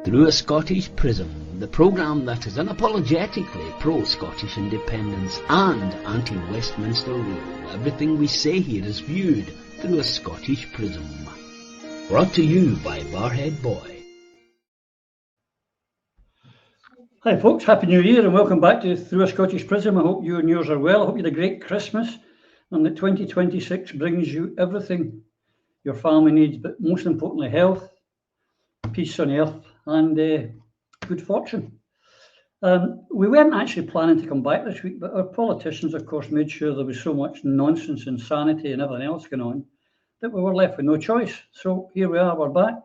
Through a Scottish Prism, the programme that is unapologetically pro-Scottish independence and anti-Westminster rule. Everything we say here is viewed through a Scottish prism. Brought to you by Barhead Boy. Hi folks, Happy New Year and welcome back to Through a Scottish Prism. I hope you and yours are well. I hope you had a great Christmas and that 2026 brings you everything your family needs, but most importantly health, peace on earth and good fortune. We weren't actually planning to come back this week, but our politicians of course made sure there was so much nonsense, insanity and everything else going on that we were left with no choice. So here we are, we're back.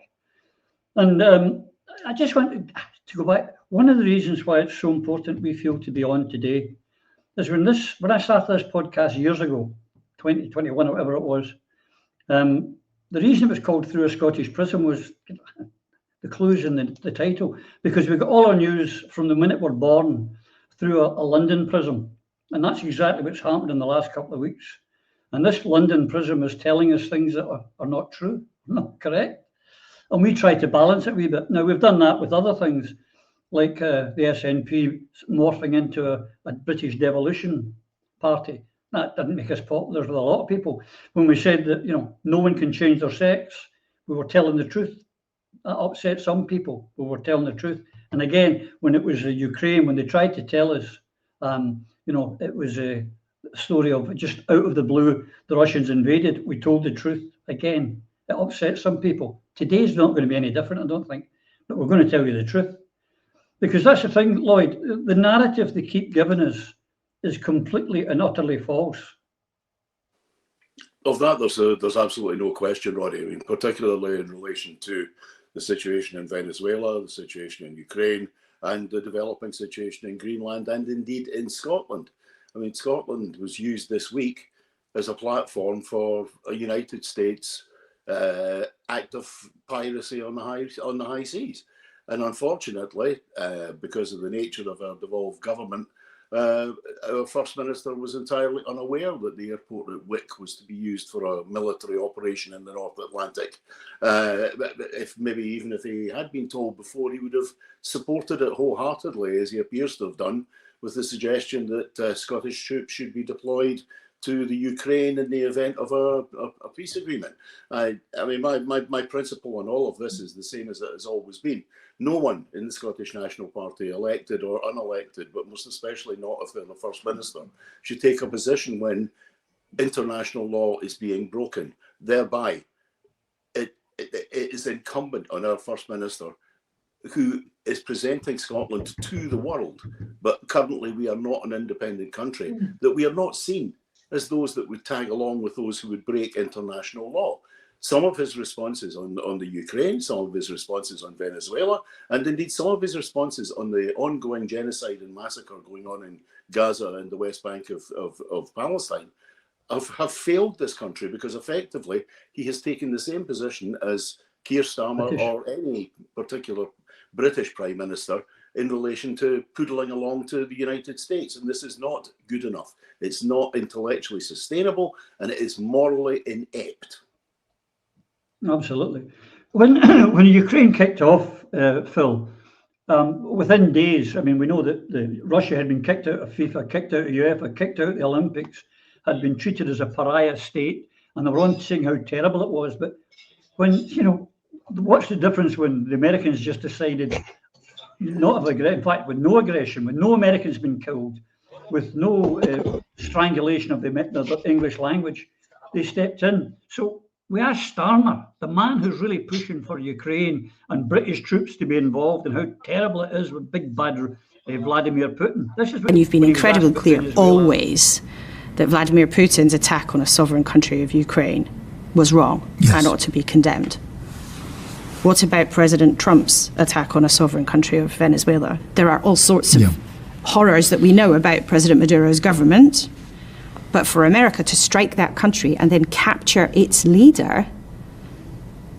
And I just wanted to go back. One of the reasons why it's so important we feel to be on today is when I started this podcast years ago, 2021 or whatever it was, the reason it was called Through a Scottish Prism was the clues in the title, because we got all our news from the minute we're born through a London prism. And that's exactly what's happened in the last couple of weeks. And this London prism is telling us things that are not true, not correct. And we try to balance it a wee bit. Now, we've done that with other things, like the SNP morphing into a British devolution party. That didn't make us popular with a lot of people. When we said that, no one can change their sex, we were telling the truth. That upset some people. We were telling the truth. And again, when it was Ukraine, when they tried to tell us, it was a story of just out of the blue, the Russians invaded. We told the truth. Again, it upset some people. Today's not going to be any different, I don't think. But we're going to tell you the truth. Because that's the thing, Lloyd, the narrative they keep giving us is completely and utterly false. Of that, there's absolutely no question, Roddy. I mean, particularly in relation to the situation in Venezuela, the situation in Ukraine, and the developing situation in Greenland, and indeed in Scotland. I mean, Scotland was used this week as a platform for a United States act of piracy on the high seas. And unfortunately, because of the nature of our devolved government, our First Minister was entirely unaware that the airport at Wick was to be used for a military operation in the North Atlantic. Even if he had been told before, he would have supported it wholeheartedly, as he appears to have done, with the suggestion that Scottish troops should be deployed to the Ukraine in the event of a peace agreement. I mean, my principle on all of this is the same as it has always been. No one in the Scottish National Party, elected or unelected, but most especially not if they're the First Minister, should take a position when international law is being broken. Thereby, it is incumbent on our First Minister, who is presenting Scotland to the world, but currently we are not an independent country, that we are not seen as those that would tag along with those who would break international law. Some of his responses on the Ukraine, some of his responses on Venezuela, and indeed some of his responses on the ongoing genocide and massacre going on in Gaza and the West Bank of Palestine have failed this country, because effectively he has taken the same position as Keir Starmer or any particular British Prime Minister in relation to poodling along to the United States. And this is not good enough. It's not intellectually sustainable, and it is morally inept. Absolutely. When Ukraine kicked off, Phil, within days, I mean, we know that Russia had been kicked out of FIFA, kicked out of UEFA, kicked out of the Olympics, had been treated as a pariah state, and they were on saying how terrible it was. But when, what's the difference when the Americans just decided not of aggression, in fact, with no aggression, with no Americans being killed, with no strangulation of the English language, they stepped in. So we asked Starmer, the man who's really pushing for Ukraine and British troops to be involved, and how terrible it is with big bad Vladimir Putin. This is and you've been incredibly clear always that Vladimir Putin's attack on a sovereign country of Ukraine was wrong and ought to be condemned. What about President Trump's attack on a sovereign country of Venezuela? There are all sorts of horrors that we know about President Maduro's government. But for America to strike that country and then capture its leader,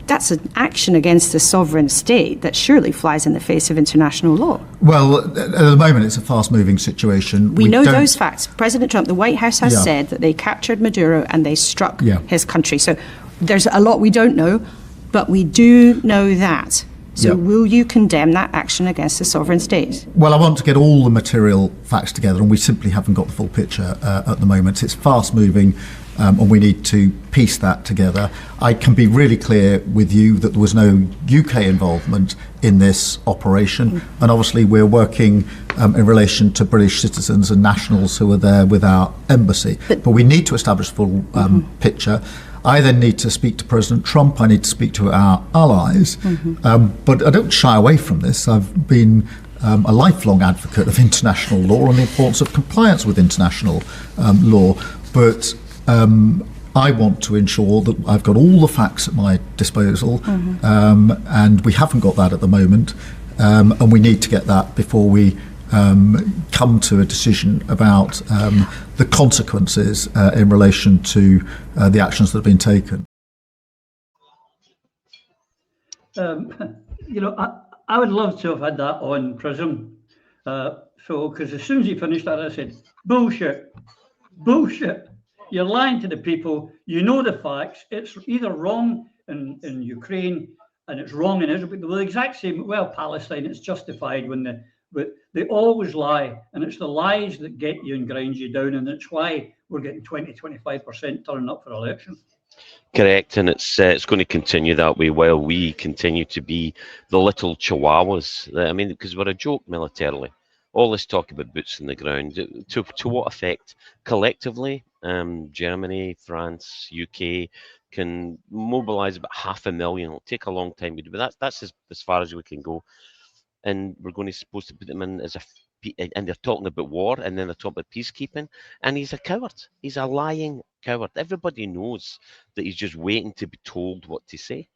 that's an action against a sovereign state that surely flies in the face of international law. Well, at the moment, it's a fast-moving situation. We know those facts. President Trump, the White House has said that they captured Maduro and they struck his country. So there's a lot we don't know, but we do know that. So will you condemn that action against a sovereign state? Well, I want to get all the material facts together, and we simply haven't got the full picture at the moment. It's fast moving, and we need to piece that together. I can be really clear with you that there was no UK involvement in this operation, and obviously we're working in relation to British citizens and nationals who are there with our embassy. But we need to establish a full picture. I then need to speak to President Trump. I need to speak to our allies. But I don't shy away from this. I've been a lifelong advocate of international law and the importance of compliance with international law. But I want to ensure that I've got all the facts at my disposal, and we haven't got that at the moment, and we need to get that before we come to a decision about the consequences in relation to the actions that have been taken. You know, I would love to have had that on Prism. Because as soon as he finished that, I said, bullshit, bullshit. You're lying to the people. You know the facts. It's either wrong in Ukraine and it's wrong in Israel. But the exact same, well, Palestine, it's justified but they always lie. And it's the lies that get you and grind you down. And that's why we're getting 20-25% turning up for elections. Correct, and it's going to continue that way while we continue to be the little chihuahuas. I mean, because we're a joke militarily. All this talk about boots on the ground, to what effect? Collectively, Germany, France, UK can mobilise about 500,000. It'll take a long time, but that's as far as we can go. And we're supposed to put them in as and they're talking about war, and then they're talking about peacekeeping. And he's a coward. He's a lying coward. Everybody knows that he's just waiting to be told what to say.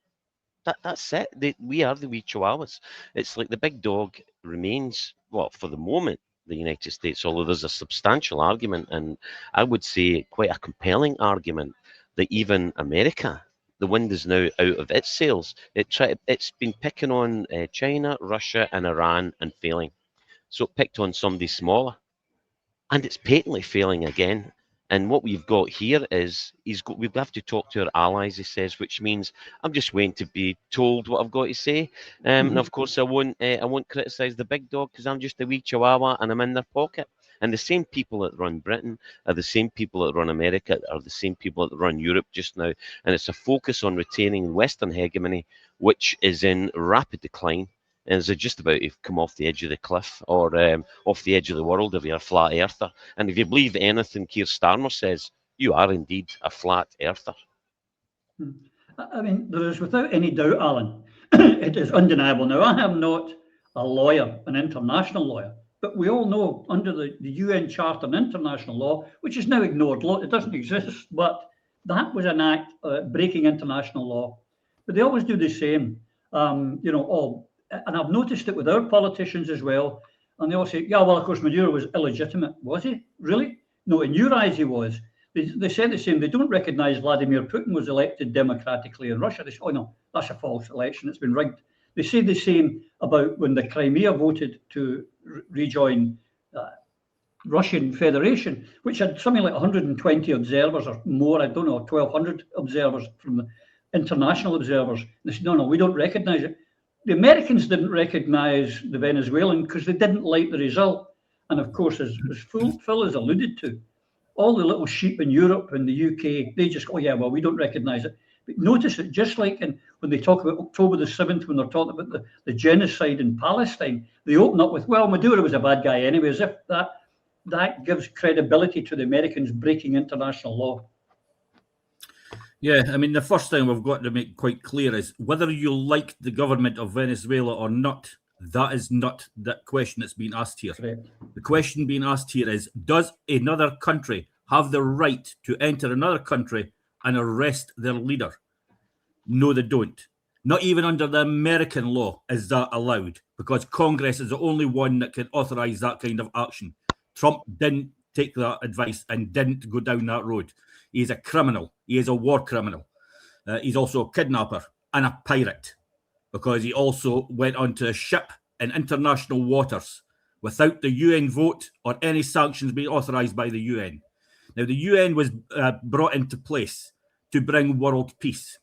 That's it. We are the wee chihuahuas. It's like the big dog remains, well, for the moment, the United States, although there's a substantial argument, and I would say quite a compelling argument, that even America, the wind is now out of its sails. It's been picking on China, Russia, and Iran and failing. So it picked on somebody smaller, and it's patently failing again. And what we've got here is we have to talk to our allies, he says, which means I'm just waiting to be told what I've got to say. And of course, I won't criticise the big dog because I'm just a wee chihuahua and I'm in their pocket. And the same people that run Britain are the same people that run America, are the same people that run Europe just now. And it's a focus on retaining Western hegemony, which is in rapid decline. And is just about to come off the edge of the cliff or off the edge of the world if you're a flat earther. And if you believe anything Keir Starmer says, you are indeed a flat earther. I mean, there is without any doubt, Alan, it is undeniable. Now, I am not a lawyer, an international lawyer, but we all know under the UN Charter and international law, which is now ignored, it doesn't exist, but that was an act breaking international law. But they always do the same, and I've noticed it with our politicians as well. And they all say, yeah, well, of course, Maduro was illegitimate. Was he? Really? No, in your eyes, he was. They said the same. They don't recognize Vladimir Putin was elected democratically in Russia. They say, oh, no, that's a false election. It's been rigged. They say the same about when the Crimea voted to rejoin Russian Federation, which had something like 120 observers or more, I don't know, 1,200 observers from the international observers. They said, no, we don't recognize it. The Americans didn't recognize the Venezuelan because they didn't like the result. And of course, as Phil has alluded to, all the little sheep in Europe and the UK, they just go, oh yeah, well, we don't recognize it. But notice that just like when they talk about October the 7th, when they're talking about the genocide in Palestine, they open up with, well, Maduro was a bad guy anyway, as if that gives credibility to the Americans breaking international law. Yeah, I mean, the first thing we've got to make quite clear is whether you like the government of Venezuela or not, that is not the question that's being asked here. Correct. The question being asked here is, does another country have the right to enter another country and arrest their leader? No, they don't. Not even under the American law is that allowed, because Congress is the only one that can authorize that kind of action. Trump didn't take that advice and didn't go down that road. He is a criminal. He is a war criminal. He's also a kidnapper and a pirate, because he also went onto a ship in international waters without the UN vote or any sanctions being authorized by the UN. Now, the UN was brought into place to bring world peace.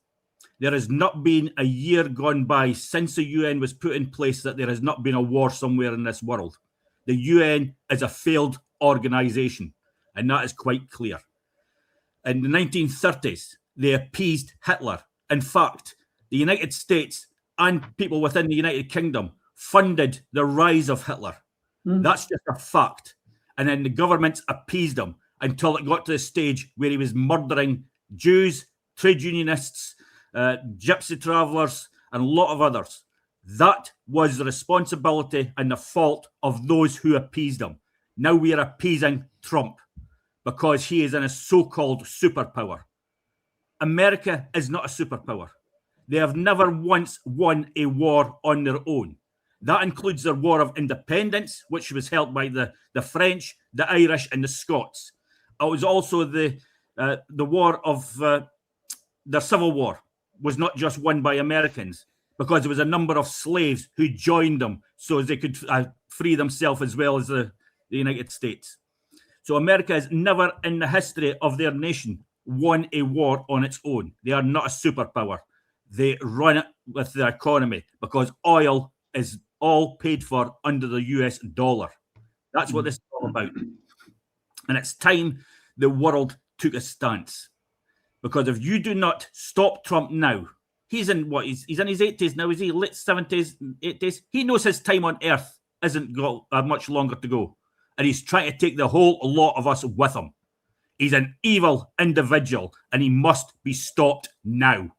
There has not been a year gone by since the UN was put in place that there has not been a war somewhere in this world. The UN is a failed organisation, and that is quite clear. In the 1930s, they appeased Hitler. In fact, the United States and people within the United Kingdom funded the rise of Hitler. That's just a fact. And then the governments appeased him until it got to the stage where he was murdering Jews, trade unionists, gypsy travellers, and a lot of others. That was the responsibility and the fault of those who appeased him. Now we are appeasing Trump because he is in a so-called superpower. America is not a superpower. They have never once won a war on their own. That includes their war of independence, which was held by the French, the Irish, and the Scots. It was also the war of their Civil War was not just won by Americans, because there was a number of slaves who joined them so as they could free themselves as well as the United States. So America has never in the history of their nation won a war on its own. They are not a superpower. They run it with their economy because oil is all paid for under the US dollar. That's what this is all about. And it's time the world took a stance. Because if you do not stop Trump now, he's in his 80s now, is he? Late 70s, 80s? He knows his time on earth isn't got much longer to go. And he's trying to take the whole lot of us with him. He's an evil individual and he must be stopped now.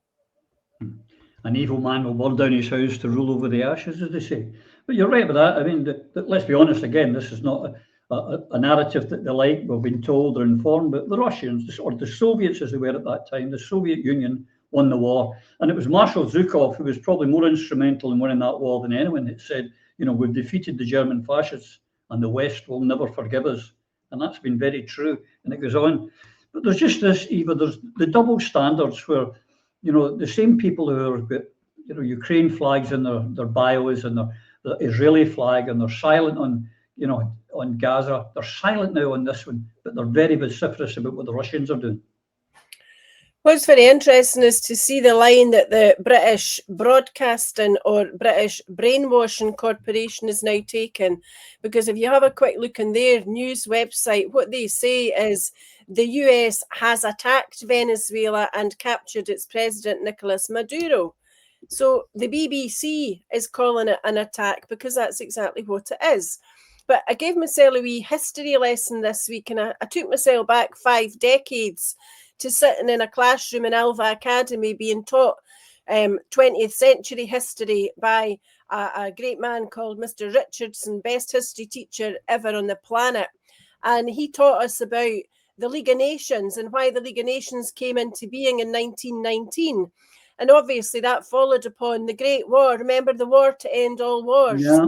An evil man will burn down his house to rule over the ashes, as they say. But you're right with that. I mean, let's be honest again, this is not a narrative that they like. We've been told or informed, but the Russians, or the Soviets as they were at that time, the Soviet Union won the war. And it was Marshal Zhukov who was probably more instrumental in winning that war than anyone, that said, you know, we've defeated the German fascists and the West will never forgive us. And that's been very true. And it goes on. But there's just this, Eva, there's the double standards where, you know, the same people who have got, you know, Ukraine flags in their bios and the Israeli flag, and they're silent on, you know, on Gaza. They're silent now on this one, but they're very vociferous about what the Russians are doing. What's very interesting is to see the line that the British Broadcasting or British Brainwashing Corporation is now taken. Because if you have a quick look on their news website, what they say is the US has attacked Venezuela and captured its president, Nicolas Maduro. So the BBC is calling it an attack because that's exactly what it is. But I gave myself a wee history lesson this week, and I took myself back 5 decades to sitting in a classroom in Alva Academy being taught 20th century history by a great man called Mr. Richardson, best history teacher ever on the planet. And he taught us about the League of Nations and why the League of Nations came into being in 1919. And obviously that followed upon the Great War. Remember, the war to end all wars. Yeah.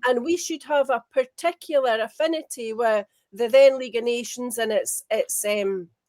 And we should have a particular affinity with the then League of Nations and its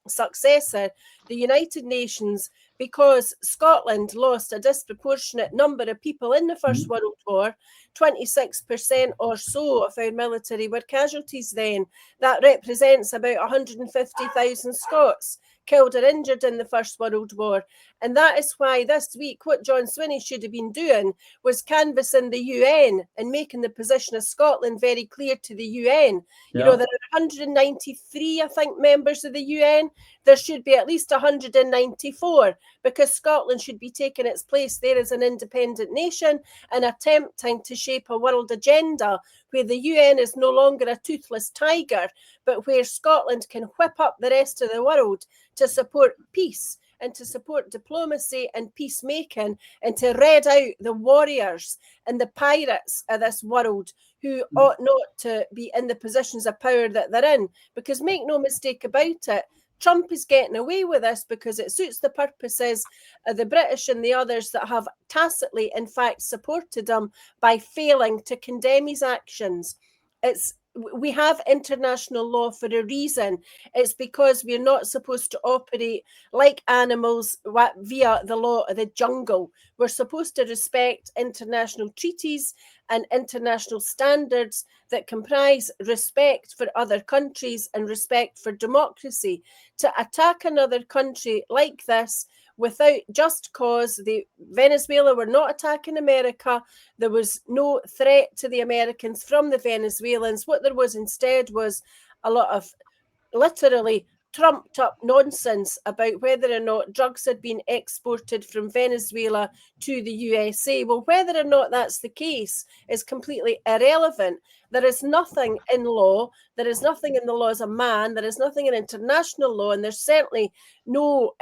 successor, the United Nations, because Scotland lost a disproportionate number of people in the First World War. 26% or so of our military were casualties then. That represents about 150,000 Scots killed or injured in the First World War. And that is why this week what John Swinney should have been doing was canvassing the UN and making the position of Scotland very clear to the UN. Yeah. You know, there are 193, I think, members of the UN. There should be at least 194 because Scotland should be taking its place there as an independent nation and attempting to shape a world agenda where the UN is no longer a toothless tiger, but where Scotland can whip up the rest of the world to support peace and to support diplomacy and peacemaking and to red out the warriors and the pirates of this world who ought not to be in the positions of power that they're in. Because make no mistake about it, Trump is getting away with this because it suits the purposes of the British and the others that have tacitly, in fact, supported him by failing to condemn his actions. We have international law for a reason. It's because we're not supposed to operate like animals via the law of the jungle. We're supposed to respect international treaties and international standards that comprise respect for other countries and respect for democracy. To attack another country like this without just cause. Venezuela were not attacking America. There was no threat to the Americans from the Venezuelans. What there was instead was a lot of literally trumped up nonsense about whether or not drugs had been exported from Venezuela to the USA. Well, whether or not that's the case is completely irrelevant. There is nothing in law, there is nothing in the laws of man, there is nothing in international law, and there's certainly no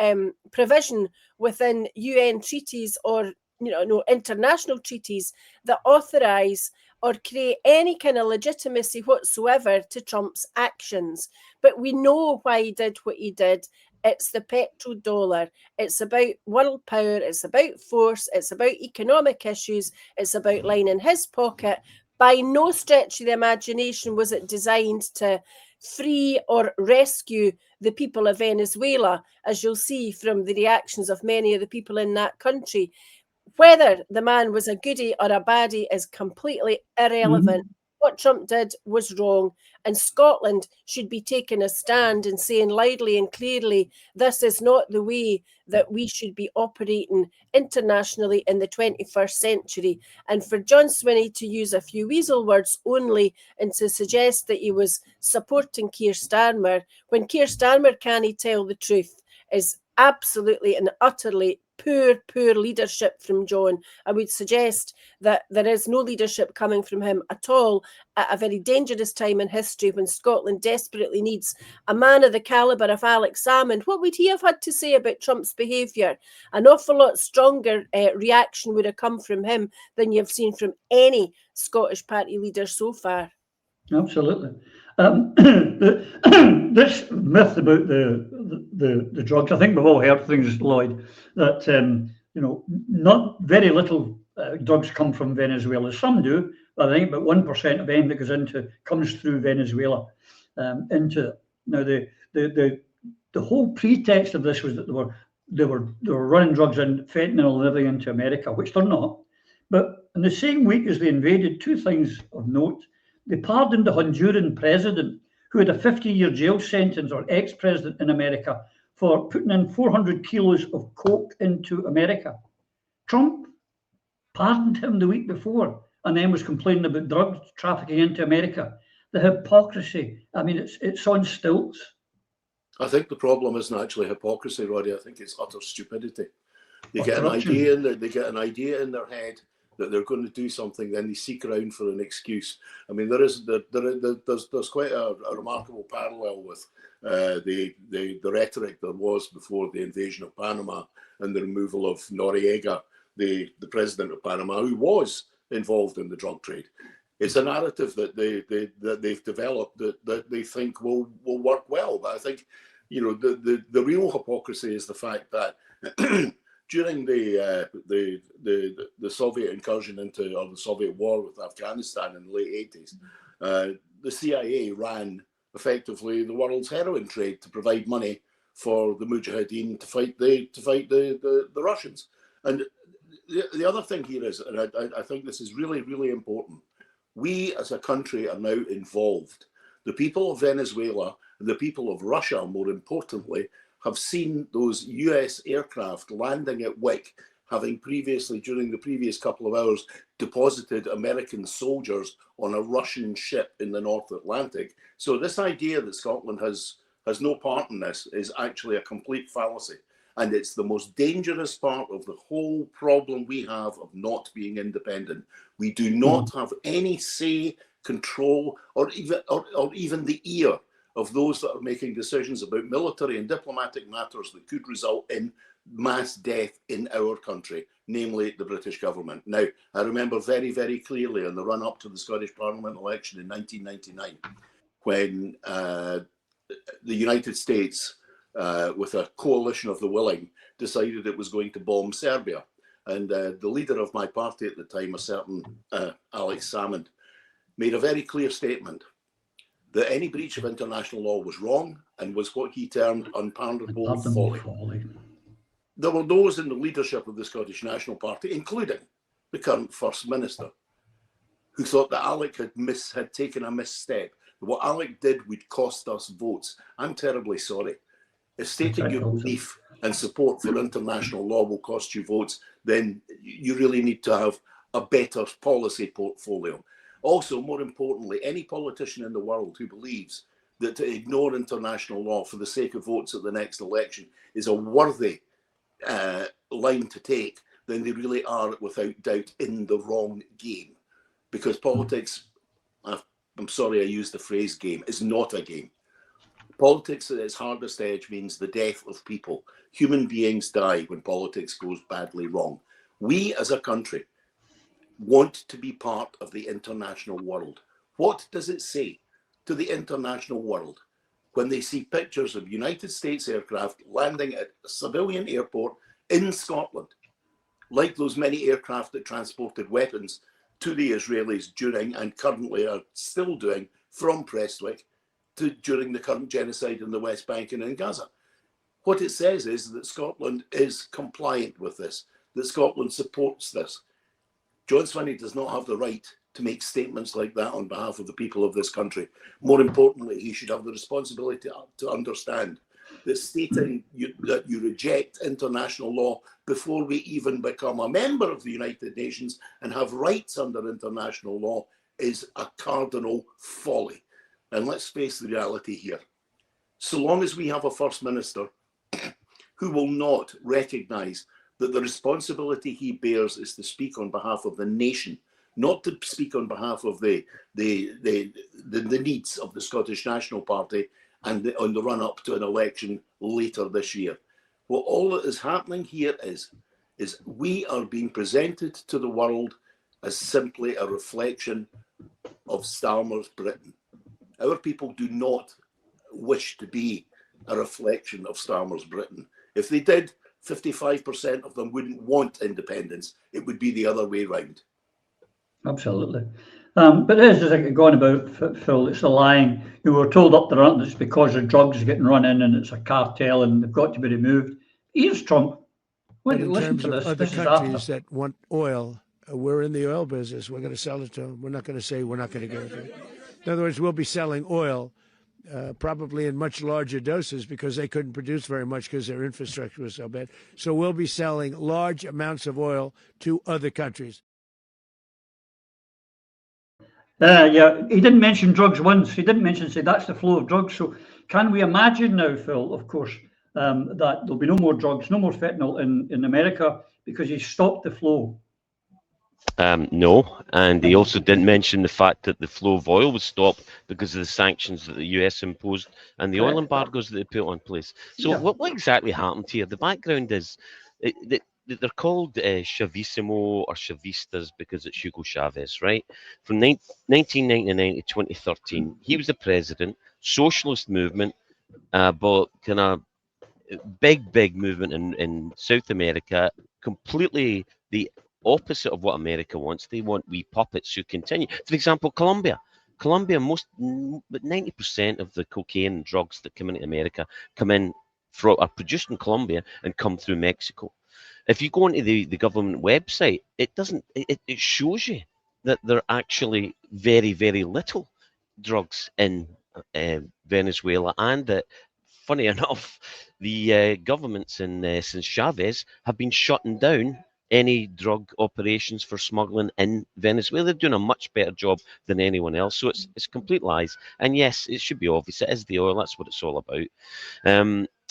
provision within UN treaties or no international treaties that authorise or create any kind of legitimacy whatsoever to Trump's actions. But we know why he did what he did. It's the petrodollar. It's about world power. It's about force. It's about economic issues. It's about lining his pocket. By no stretch of the imagination was it designed to free or rescue the people of Venezuela, as you'll see from the reactions of many of the people in that country. Whether the man was a goodie or a baddie is completely irrelevant. What Trump did was wrong, and Scotland should be taking a stand and saying loudly and clearly, this is not the way that we should be operating internationally in the 21st century. And for John Swinney to use a few weasel words only and to suggest that he was supporting Keir Starmer, when Keir Starmer can't tell the truth, is absolutely and utterly poor leadership from John. I would suggest that there is no leadership coming from him at all at a very dangerous time in history when Scotland desperately needs a man of the calibre of Alex Salmond. What would he have had to say about Trump's behaviour? An awful lot stronger reaction would have come from him than you've seen from any Scottish party leader so far. Absolutely. This myth about the drugs, I think we've all heard things, Lloyd, that not very little drugs come from Venezuela. Some do, but I think about 1% of anything that goes into comes through Venezuela. Now the whole pretext of this was that they were running drugs and fentanyl and everything into America, which they're not. But in the same week as they invaded, two things of note. They pardoned the Honduran president who had a 50-year jail sentence, or ex-president in America, for putting in 400 kilos of coke into America. Trump pardoned him the week before and then was complaining about drug trafficking into America. The hypocrisy, I mean, it's on stilts. I think the problem isn't actually hypocrisy, Roddy. I think it's utter stupidity. They get an idea in their head that they're going to do something, then they seek around for an excuse. I mean, there's quite a remarkable parallel with the rhetoric there was before the invasion of Panama and the removal of Noriega, the president of Panama, who was involved in the drug trade. It's a narrative that they've developed that they think will work well. But I think, the real hypocrisy is the fact that during the Soviet incursion or the Soviet war with Afghanistan in the late 80s, the CIA ran effectively the world's heroin trade to provide money for the Mujahideen to fight the Russians. And the other thing here is, and I think this is really, really important, we as a country are now involved. The people of Venezuela and the people of Russia, more importantly, have seen those US aircraft landing at Wick, having previously, during the previous couple of hours, deposited American soldiers on a Russian ship in the North Atlantic. So this idea that Scotland has no part in this is actually a complete fallacy. And it's the most dangerous part of the whole problem we have of not being independent. We do not have any say, control, or even the ear of those that are making decisions about military and diplomatic matters that could result in mass death in our country, namely the British government. Now, I remember very, very clearly in the run-up to the Scottish Parliament election in 1999, when the United States, with a coalition of the willing, decided it was going to bomb Serbia. And the leader of my party at the time, a certain Alex Salmond, made a very clear statement that any breach of international law was wrong and was what he termed unpardonable folly. There were those in the leadership of the Scottish National Party, including the current First Minister, who thought that Alec had taken a misstep. What Alec did would cost us votes. I'm terribly sorry. If stating your belief and support for international law will cost you votes, then you really need to have a better policy portfolio. Also, more importantly, any politician in the world who believes that to ignore international law for the sake of votes at the next election is a worthy line to take, then they really are, without doubt, in the wrong game. Because politics, I'm sorry I used the phrase game, is not a game. Politics at its hardest edge means the death of people. Human beings die when politics goes badly wrong. We as a country want to be part of the international world. What does it say to the international world when they see pictures of United States aircraft landing at a civilian airport in Scotland, like those many aircraft that transported weapons to the Israelis during and currently are still doing from Prestwick to during the current genocide in the West Bank and in Gaza? What it says is that Scotland is compliant with this, that Scotland supports this. John Swinney does not have the right to make statements like that on behalf of the people of this country. More importantly, he should have the responsibility to understand that stating that you reject international law before we even become a member of the United Nations and have rights under international law is a cardinal folly. And let's face the reality here. So long as we have a First Minister who will not recognise that the responsibility he bears is to speak on behalf of the nation, not to speak on behalf of the needs of the Scottish National Party and on the run-up to an election later this year. Well, all that is happening here is we are being presented to the world as simply a reflection of Starmer's Britain. Our people do not wish to be a reflection of Starmer's Britain. If they did, 55% of them wouldn't want independence. It would be the other way round. Absolutely. But it is, as I get going about, Phil, it's a lying. You were told up the front that it's because the drugs are getting run in and it's a cartel and they've got to be removed. Here's Trump. But in terms of other countries that want oil, we're in the oil business. We're going to sell it to them. We're not going to say we're not going to give it to them. In other words, we'll be selling oil probably in much larger doses because they couldn't produce very much because their infrastructure was so bad. So we'll be selling large amounts of oil to other countries. Yeah, he didn't mention drugs once. He didn't mention, say, that's the flow of drugs. So can we imagine now, Phil, of course, that there'll be no more drugs, no more fentanyl in America because he stopped the flow? No, and he also didn't mention the fact that the flow of oil was stopped because of the sanctions that the US imposed and the oil embargoes that they put on place. So yeah. What exactly happened here? The background is they're called Chavissimo or Chavistas because it's Hugo Chavez, right? From 1999 to 2013, he was the president, socialist movement, but kind of big movement in South America, completely the opposite of what America wants. They want wee puppets who continue. For example, Colombia, but 90% of the cocaine and drugs that come into America are produced in Colombia and come through Mexico. If you go into the government website, it shows you that there are actually very, very little drugs in Venezuela, and that, funny enough, the governments since Chavez have been shutting down any drug operations for smuggling in Venezuela. They're doing a much better job than anyone else. So it's complete lies. And yes, it should be obvious. It is the oil. That's what it's all about.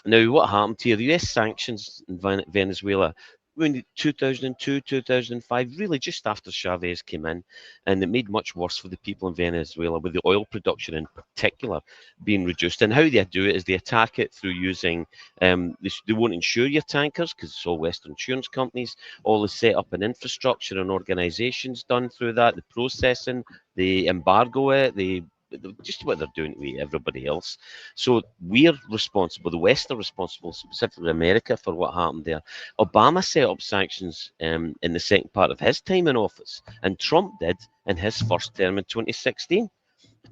Now, what happened here? The US sanctions in Venezuela in 2002, 2005, really just after Chavez came in, and it made much worse for the people in Venezuela, with the oil production in particular being reduced. And how they do it is they attack it through using, they won't insure your tankers because it's all Western insurance companies. All the set up and infrastructure and organizations done through that, the processing, they embargo it, just what they're doing to everybody else. So we're responsible, the West are responsible, specifically America, for what happened there. Obama set up sanctions in the second part of his time in office, and Trump did in his first term in 2016,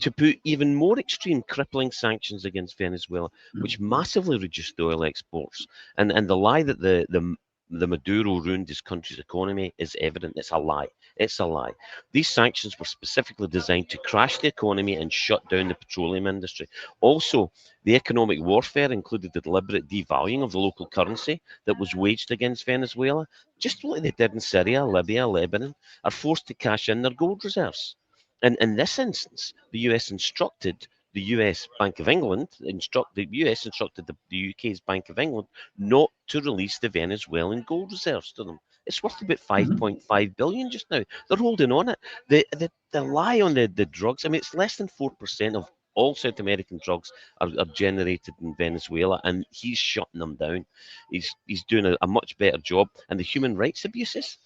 to put even more extreme, crippling sanctions against Venezuela, which massively reduced oil exports. And the lie that the the Maduro ruined his country's economy is evident. It's a lie. It's a lie. These sanctions were specifically designed to crash the economy and shut down the petroleum industry. Also, the economic warfare included the deliberate devaluing of the local currency that was waged against Venezuela, just like they did in Syria, Libya, Lebanon, are forced to cash in their gold reserves. And in this instance, the US instructed the US Bank of England, the US instructed the UK's Bank of England not to release the Venezuelan gold reserves to them. It's worth about 5.5 billion just now. They're holding on it. The lie on the drugs, I mean, it's less than 4% of all South American drugs are generated in Venezuela, and he's shutting them down. He's doing a much better job. And the human rights abuses,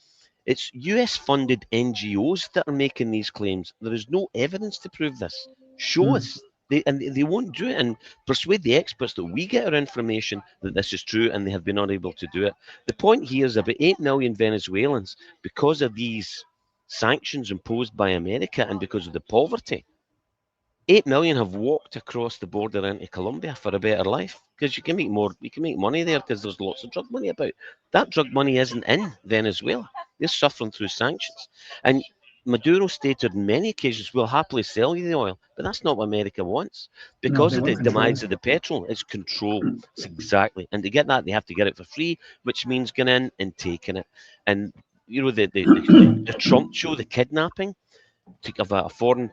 it's US-funded NGOs that are making these claims. There is no evidence to prove this. Show us. They won't do it, and persuade the experts that we get our information that this is true, and they have been unable to do it. The point here is about 8 million Venezuelans, because of these sanctions imposed by America and because of the poverty, 8 million have walked across the border into Colombia for a better life, because you can make money there because there's lots of drug money about. That drug money isn't in Venezuela. They're suffering through sanctions. And Maduro stated on many occasions, we'll happily sell you the oil, but that's not what America wants. Because of the demise of the petrol, it's control. It's exactly. And to get that, they have to get it for free, which means going in and taking it. And, you know, the Trump show, the kidnapping of a foreign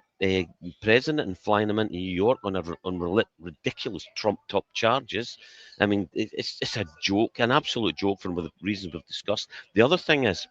president and flying him into New York on ridiculous Trump-top charges. I mean, it's a joke, an absolute joke for the reasons we've discussed. The other thing is,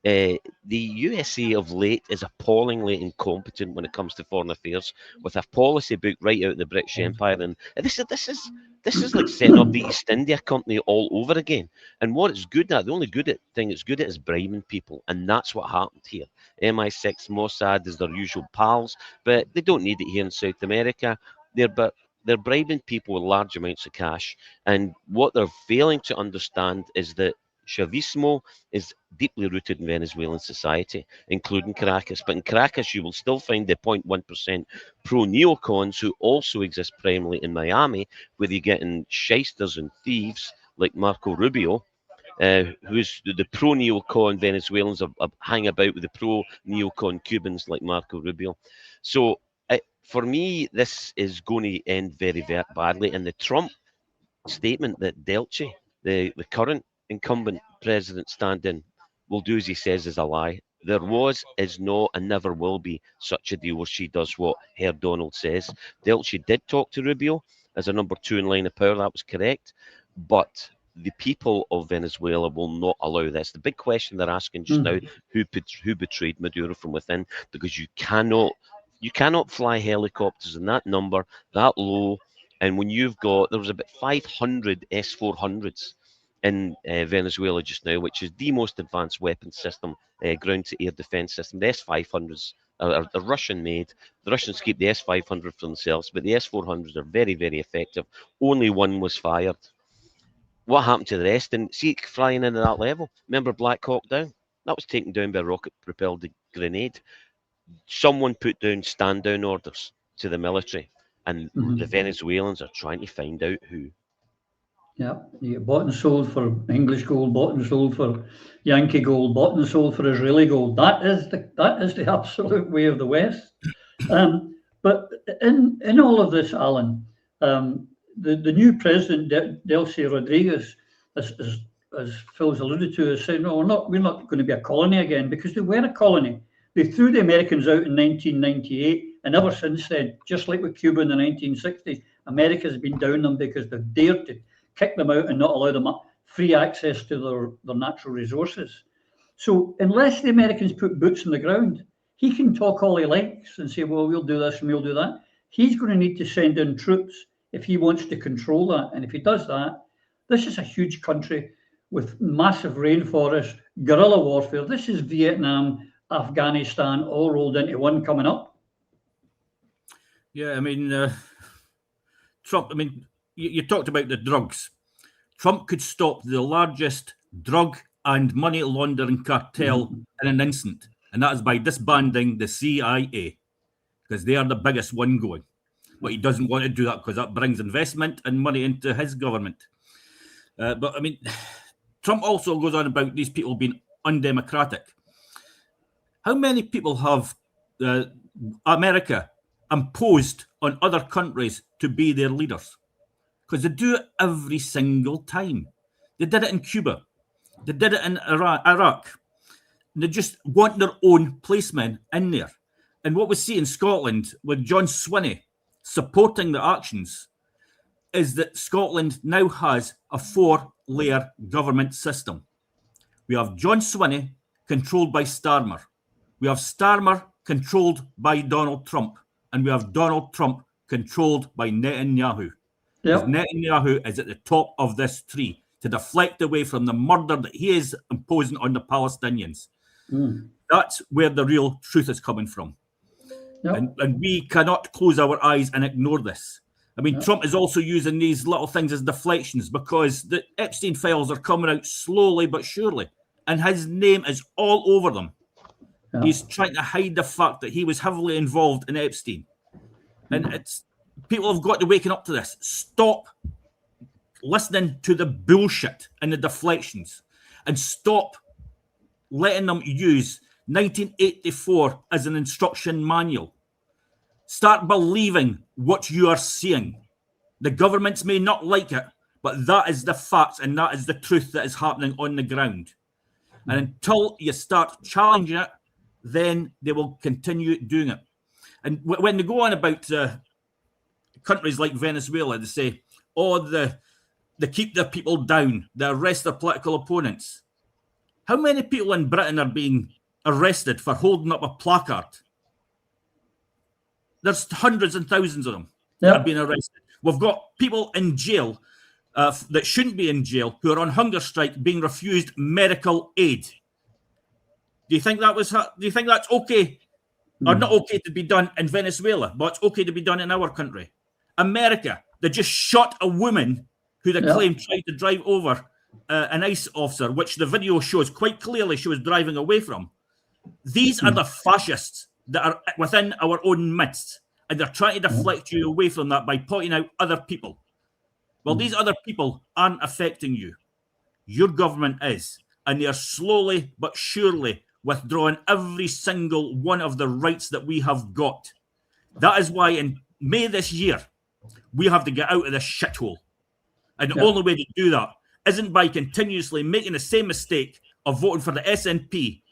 the USA of late is appallingly incompetent when it comes to foreign affairs, with a policy book right out of the British Empire, and this is like setting up the East India Company all over again. And what it's good at, the only thing it's good at is bribing people, and that's what happened here. MI6, Mossad is their usual pals, but they don't need it here in South America. They're bribing people with large amounts of cash, and what they're failing to understand is that Chavismo is deeply rooted in Venezuelan society, including Caracas. But in Caracas, you will still find the 0.1% pro-neocons who also exist primarily in Miami, where you're getting shysters and thieves like Marco Rubio, who's the pro-neocon Venezuelans hang about with the pro-neocon Cubans like Marco Rubio. So for me, this is going to end very, very badly. And the Trump statement that Delci, the current incumbent president stand-in, will do as he says is a lie. There was, is not, and never will be such a deal where she does what Herr Donald says. Delci did talk to Rubio as a number 2 in line of power, that was correct, but the people of Venezuela will not allow this. The big question they're asking just now, who betrayed Maduro from within, because you cannot fly helicopters in that number, that low, and when you've got, there was about 500 S-400s in Venezuela just now, which is the most advanced weapon system, ground-to-air defense system. The S-500s are Russian-made. The Russians keep the S-500 for themselves, but the S-400s are very, very effective. Only one was fired. What happened to the rest? And see it flying in at that level. Remember Black Hawk Down? That was taken down by a rocket-propelled grenade. Someone put down stand-down orders to the military, and the Venezuelans are trying to find out who. Yeah, you get bought and sold for English gold, bought and sold for Yankee gold, bought and sold for Israeli gold. That is the absolute way of the West. But in all of this, Alan, the new president, Delcy Rodriguez, as Phil's alluded to, is saying, no, we're not going to be a colony again, because they were a colony. They threw the Americans out in 1998, and ever since then, just like with Cuba in the 1960s, America's been down them because they've dared to kick them out and not allow them free access to their natural resources. So unless the Americans put boots on the ground, he can talk all he likes and say, well, we'll do this and we'll do that. He's going to need to send in troops if he wants to control that. And if he does that, this is a huge country with massive rainforest, guerrilla warfare. This is Vietnam, Afghanistan, all rolled into one coming up. Yeah, I mean, Trump, I mean, you talked about the drugs. Trump could stop the largest drug and money laundering cartel in an instant, and that is by disbanding the CIA, because they are the biggest one going. But he doesn't want to do that because that brings investment and money into his government. But I mean, Trump also goes on about these people being undemocratic. How many people have America imposed on other countries to be their leaders? Because they do it every single time. They did it in Cuba. They did it in Iraq. They just want their own placemen in there. And what we see in Scotland with John Swinney supporting the actions is that Scotland now has a 4-layer government system. We have John Swinney controlled by Starmer. We have Starmer controlled by Donald Trump. And we have Donald Trump controlled by Netanyahu. Because Netanyahu is at the top of this tree to deflect away from the murder that he is imposing on the Palestinians. That's where the real truth is coming from. And we cannot close our eyes and ignore this. I mean, Trump is also using these little things as deflections because the Epstein files are coming out slowly but surely, and his name is all over them. He's trying to hide the fact that he was heavily involved in Epstein. And people have got to waken up to this. Stop listening to the bullshit and the deflections, and stop letting them use 1984 as an instruction manual. Start believing what you are seeing. The governments may not like it, but that is the fact and that is the truth that is happening on the ground. And until you start challenging it, then they will continue doing it. And when they go on about countries like Venezuela, they say, they keep their people down, they arrest their political opponents. How many people in Britain are being arrested for holding up a placard? There's hundreds and thousands of them that are being arrested. We've got people in jail that shouldn't be in jail who are on hunger strike being refused medical aid. Do you think that's okay or not okay to be done in Venezuela, but it's okay to be done in our country? America, they just shot a woman who they claimed tried to drive over an ICE officer, which the video shows quite clearly she was driving away from. These are the fascists that are within our own midst, and they're trying to deflect you away from that by pointing out other people. Well, these other people aren't affecting you. Your government is, and they are slowly but surely withdrawing every single one of the rights that we have got. That is why in May this year, we have to get out of this shithole. And the only way to do that isn't by continuously making the same mistake of voting for the SNP,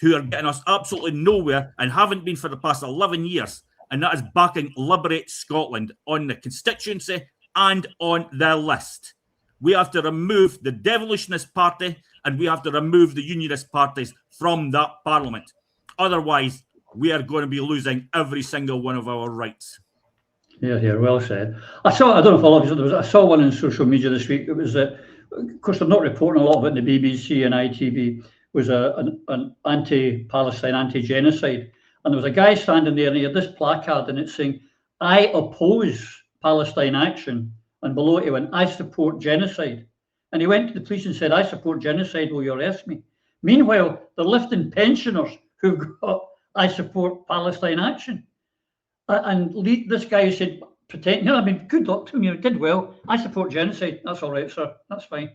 who are getting us absolutely nowhere and haven't been for the past 11 years. And that is backing Liberate Scotland on the constituency and on their list. We have to remove the Devolutionist Party and we have to remove the Unionist parties from that parliament. Otherwise, we are going to be losing every single one of our rights. Yeah, well said. I don't know if all of you, I saw one on social media this week. It was, of course, they're not reporting a lot of it in the BBC and ITV, was an anti-Palestine, anti-genocide. And there was a guy standing there and he had this placard and it's saying, I oppose Palestine action. And below it, he went, I support genocide. And he went to the police and said, I support genocide, will you arrest me? Meanwhile, they're lifting pensioners who've got, I support Palestine action. And this guy said, good luck to him, you did well. I support genocide. That's all right, sir. That's fine.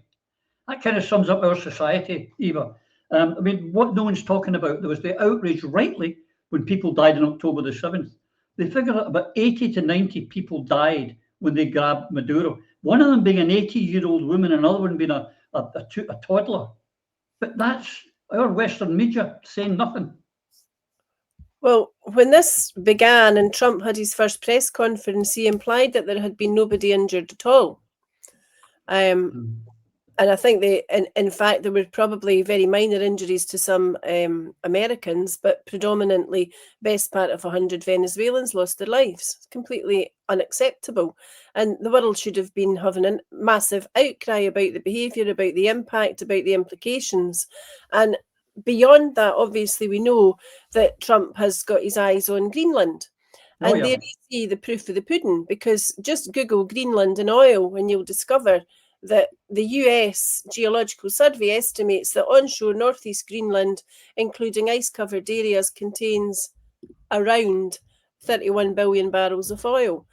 That kind of sums up our society, Eva. What no one's talking about, there was the outrage rightly when people died on October the 7th. They figured out about 80 to 90 people died when they grabbed Maduro. One of them being an 80-year-old woman, another one being a toddler. But that's our Western media saying nothing. Well, when this began and Trump had his first press conference, he implied that there had been nobody injured at all. And I think in fact, there were probably very minor injuries to some Americans, but predominantly best part of 100 Venezuelans lost their lives. It's completely unacceptable. And the world should have been having a massive outcry about the behaviour, about the impact, about the implications. And beyond that, obviously, we know that Trump has got his eyes on Greenland. And there you see the proof of the pudding, because just Google Greenland and oil and you'll discover that the US Geological Survey estimates that onshore northeast Greenland, including ice-covered areas, contains around 31 billion barrels of oil.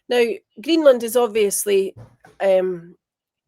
Now, Greenland is obviously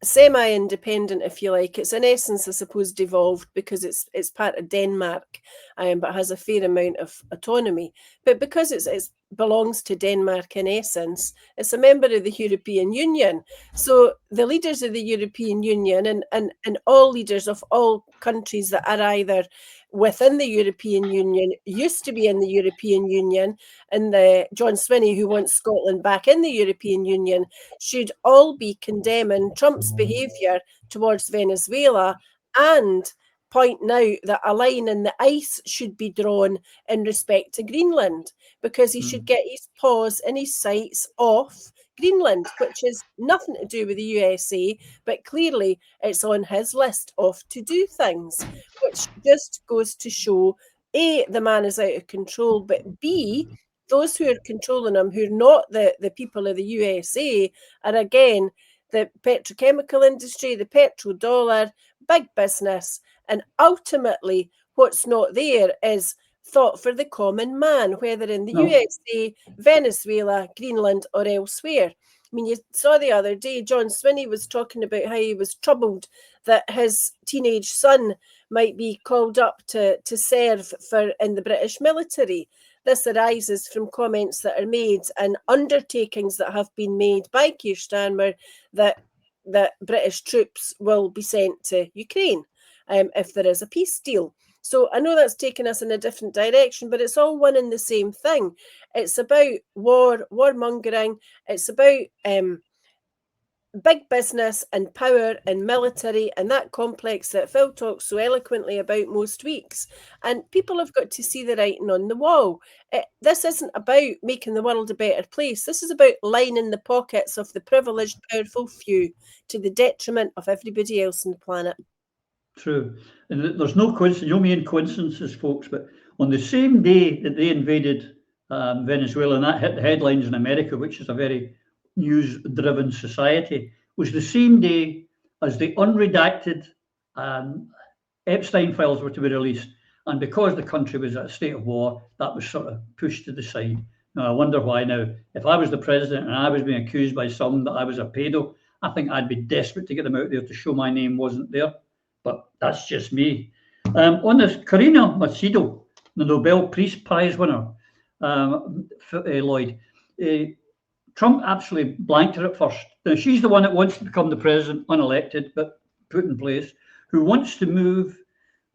semi-independent, if you like. It's in essence, I suppose, devolved because it's part of Denmark, but has a fair amount of autonomy. But because it belongs to Denmark in essence, it's a member of the European Union. So the leaders of the European Union and all leaders of all countries that are either within the European Union, used to be in the European Union, and the John Swinney, who wants Scotland back in the European Union, should all be condemning Trump's behaviour towards Venezuela and pointing out that a line in the ice should be drawn in respect to Greenland, because he should get his paws and his sights off Greenland, which is nothing to do with the USA, but clearly it's on his list of to-do things, which just goes to show, A, the man is out of control, but B, those who are controlling him, who are not the people of the USA, are again the petrochemical industry, the petrodollar, big business, and ultimately what's not there is thought for the common man, whether in the USA, Venezuela, Greenland, or elsewhere. I mean, you saw the other day, John Swinney was talking about how he was troubled that his teenage son might be called up to serve in the British military. This arises from comments that are made and undertakings that have been made by Keir Starmer that British troops will be sent to Ukraine if there is a peace deal. So I know that's taken us in a different direction, but it's all one and the same thing. It's about warmongering. It's about big business and power and military and that complex that Phil talks so eloquently about most weeks. And people have got to see the writing on the wall. This isn't about making the world a better place. This is about lining the pockets of the privileged, powerful few to the detriment of everybody else on the planet. True. And there's no coincidence, you know me in coincidences, folks, but on the same day that they invaded Venezuela, and that hit the headlines in America, which is a very news-driven society, was the same day as the unredacted Epstein files were to be released. And because the country was at a state of war, that was sort of pushed to the side. Now, I wonder why now. If I was the president and I was being accused by some that I was a pedo, I think I'd be desperate to get them out there to show my name wasn't there. But that's just me. On this, Karina Macedo, the Nobel Peace Prize winner, Lloyd, Trump absolutely blanked her at first. Now, she's the one that wants to become the president, unelected, but put in place, who wants to move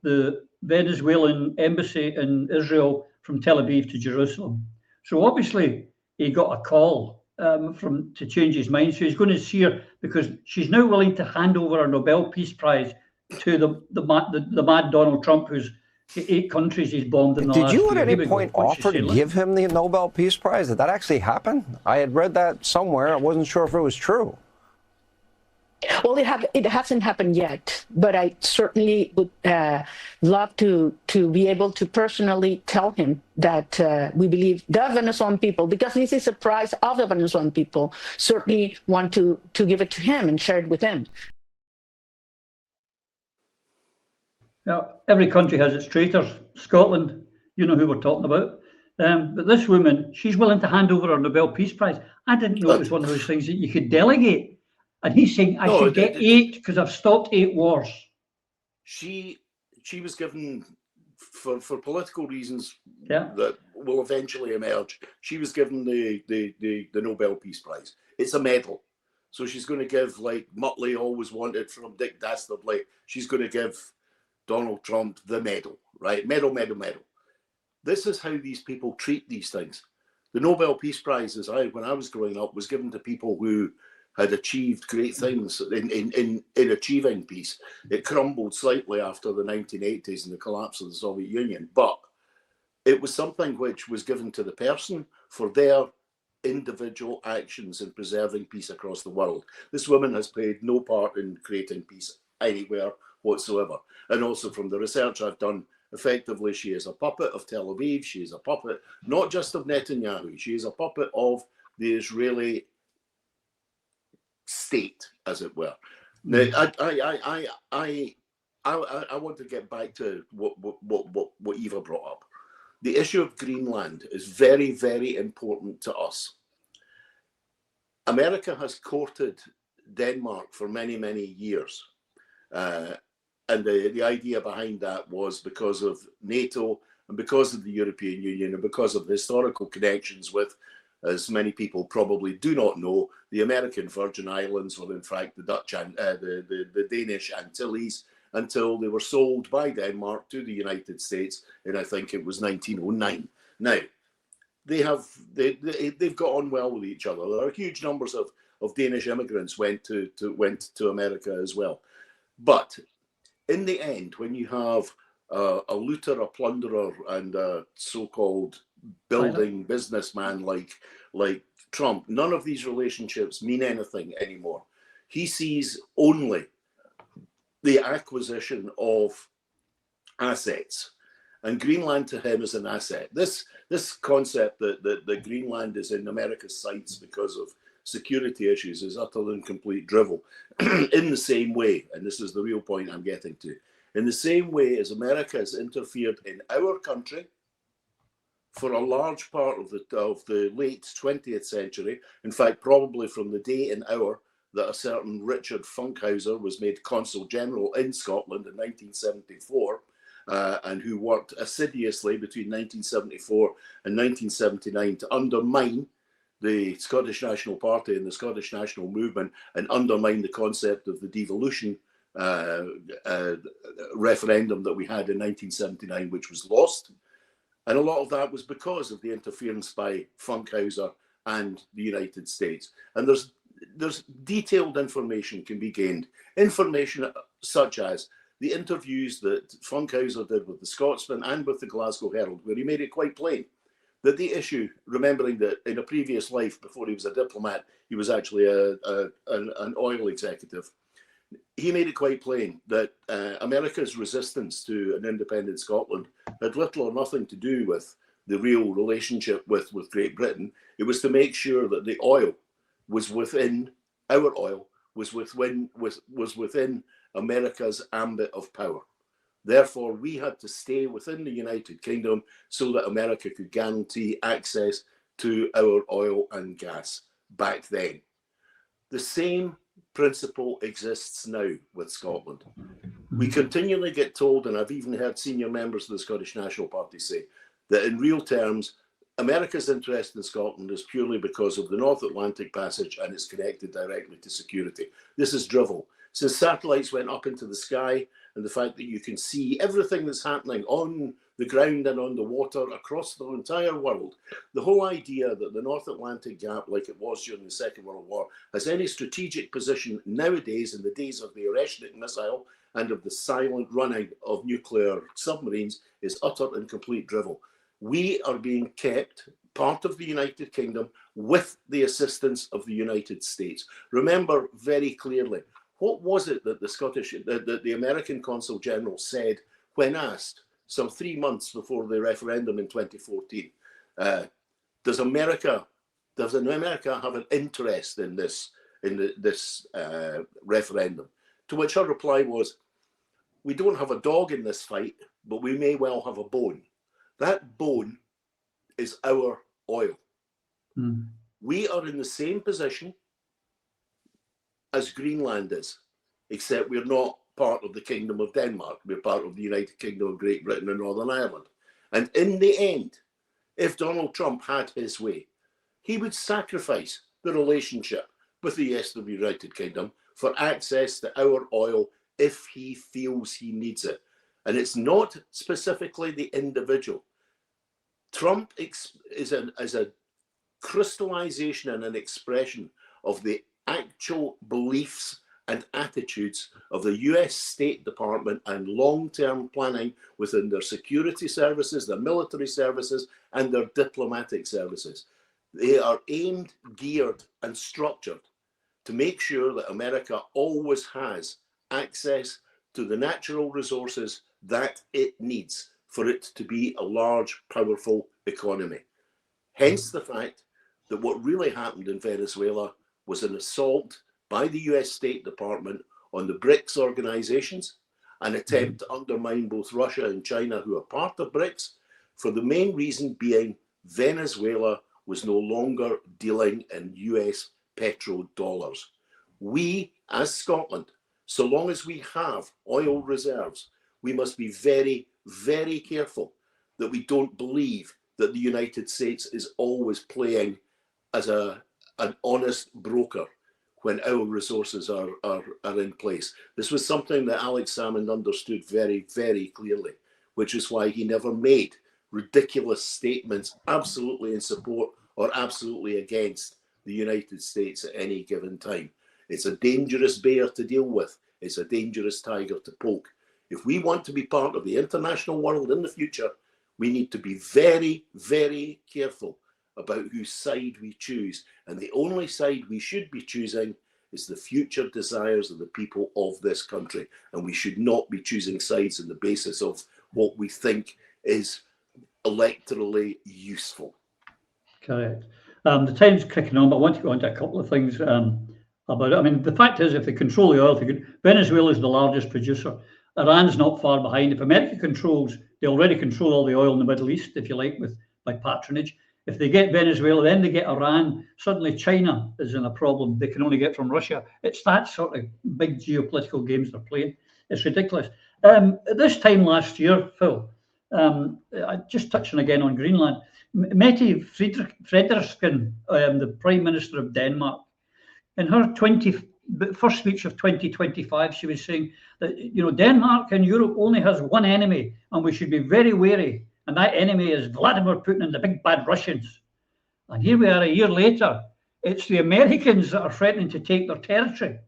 the Venezuelan embassy in Israel from Tel Aviv to Jerusalem. So obviously he got a call to change his mind. So he's going to see her because she's now willing to hand over her Nobel Peace Prize to the mad Donald Trump, who's 8 countries he's bombed in the last year. Did you at any point offer to give him the Nobel Peace Prize? Did that actually happen? I had read that somewhere. I wasn't sure if it was true. Well, it hasn't happened yet, but I certainly would love to be able to personally tell him that we believe the Venezuelan people, because this is a prize of the Venezuelan people, certainly want to give it to him and share it with him. Now, every country has its traitors. Scotland, you know who we're talking about. But this woman, she's willing to hand over her Nobel Peace Prize. I didn't know it was one of those things that you could delegate. And he's saying, I should get 8 because I've stopped 8 wars. She was given, for political reasons that will eventually emerge, she was given the Nobel Peace Prize. It's a medal. So she's going to give, like Muttley always wanted from Dick Dastardly, she's going to give Donald Trump the medal, right? Medal. This is how these people treat these things. The Nobel Peace Prize, when I was growing up, was given to people who had achieved great things in achieving peace. It crumbled slightly after the 1980s and the collapse of the Soviet Union, but it was something which was given to the person for their individual actions in preserving peace across the world. This woman has played no part in creating peace anywhere whatsoever. And also from the research I've done, effectively she is a puppet of Tel Aviv. She is a puppet not just of Netanyahu, she is a puppet of the Israeli state, as it were. Now, I want to get back to what Eva brought up. The issue of Greenland is very, very important to us. America has courted Denmark for many, many years. And the idea behind that was because of NATO and because of the European Union and because of the historical connections with, as many people probably do not know, the American Virgin Islands were in fact the Dutch and the Danish Antilles until they were sold by Denmark to the United States in, I think it was 1909. Now, they've got on well with each other. There are huge numbers of Danish immigrants went to America as well. But in the end, when you have a looter, a plunderer, and a so-called building businessman like Trump, none of these relationships mean anything anymore. He sees only the acquisition of assets, and Greenland to him is an asset. This concept that Greenland is in America's sights because of security issues is utter and complete drivel. In the same way, and this is the real point I'm getting to, in the same way as America has interfered in our country for a large part of the late 20th century, in fact, probably from the day and hour that a certain Richard Funkhauser was made Consul General in Scotland in 1974, and who worked assiduously between 1974 and 1979 to undermine the Scottish National Party and the Scottish National Movement and undermine the concept of the devolution referendum that we had in 1979, which was lost. And a lot of that was because of the interference by Funkhauser and the United States. And there's detailed information can be gained. Information such as the interviews that Funkhauser did with the Scotsman and with the Glasgow Herald, where he made it quite plain that the issue, remembering that in a previous life, before he was a diplomat, he was actually an oil executive. He made it quite plain that America's resistance to an independent Scotland had little or nothing to do with the real relationship with Great Britain. It was to make sure that the oil was within, our oil was within America's ambit of power. Therefore, we had to stay within the United Kingdom so that America could guarantee access to our oil and gas back then. The same principle exists now with Scotland. We continually get told, and I've even heard senior members of the Scottish National Party say, that in real terms, America's interest in Scotland is purely because of the North Atlantic Passage and it's connected directly to security. This is drivel. Since satellites went up into the sky and the fact that you can see everything that's happening on the ground and on the water across the entire world, the whole idea that the North Atlantic gap, like it was during the Second World War, has any strategic position nowadays in the days of the Oreshnik missile and of the silent running of nuclear submarines is utter and complete drivel. We are being kept part of the United Kingdom with the assistance of the United States. Remember very clearly, what was it that the American Consul General said when asked some 3 months before the referendum in 2014? Does America have an interest in this referendum? To which her reply was, "We don't have a dog in this fight, but we may well have a bone. That bone is our oil." We are in the same position as Greenland is, except we're not part of the Kingdom of Denmark. We're part of the United Kingdom of Great Britain and Northern Ireland. And in the end, if Donald Trump had his way, he would sacrifice the relationship with the rest of the United Kingdom for access to our oil if he feels he needs it. And it's not specifically the individual. Trump is a crystallization and an expression of the actual beliefs and attitudes of the US State Department and long-term planning within their security services, their military services, and their diplomatic services. They are aimed, geared, and structured to make sure that America always has access to the natural resources that it needs for it to be a large, powerful economy. Hence the fact that what really happened in Venezuela was an assault by the US State Department on the BRICS organizations, an attempt to undermine both Russia and China, who are part of BRICS, for the main reason being Venezuela was no longer dealing in US petrodollars. We, as Scotland, so long as we have oil reserves, we must be very, very careful that we don't believe that the United States is always playing as an honest broker when our resources are in place. This was something that Alex Salmond understood very, very clearly, which is why he never made ridiculous statements absolutely in support or absolutely against the United States at any given time. It's a dangerous bear to deal with. It's a dangerous tiger to poke. If we want to be part of the international world in the future, we need to be very, very careful about whose side we choose. And the only side we should be choosing is the future desires of the people of this country. And we should not be choosing sides on the basis of what we think is electorally useful. Correct. The time's kicking on, but I want to go on to a couple of things about it. I mean, the fact is, if they control the oil, Venezuela is the largest producer. Iran's not far behind. If America controls, they already control all the oil in the Middle East, if you like, by patronage. If they get Venezuela, then they get Iran. Suddenly China is in a problem they can only get from Russia. It's that sort of big geopolitical games they're playing. It's ridiculous. At this time last year, Phil, just touching again on Greenland, Mette Frederiksen, the Prime Minister of Denmark, in her first speech of 2025, she was saying that, you know, Denmark and Europe only has one enemy, and we should be very wary. And that enemy is Vladimir Putin and the big bad Russians. And here we are a year later. It's the Americans that are threatening to take their territory,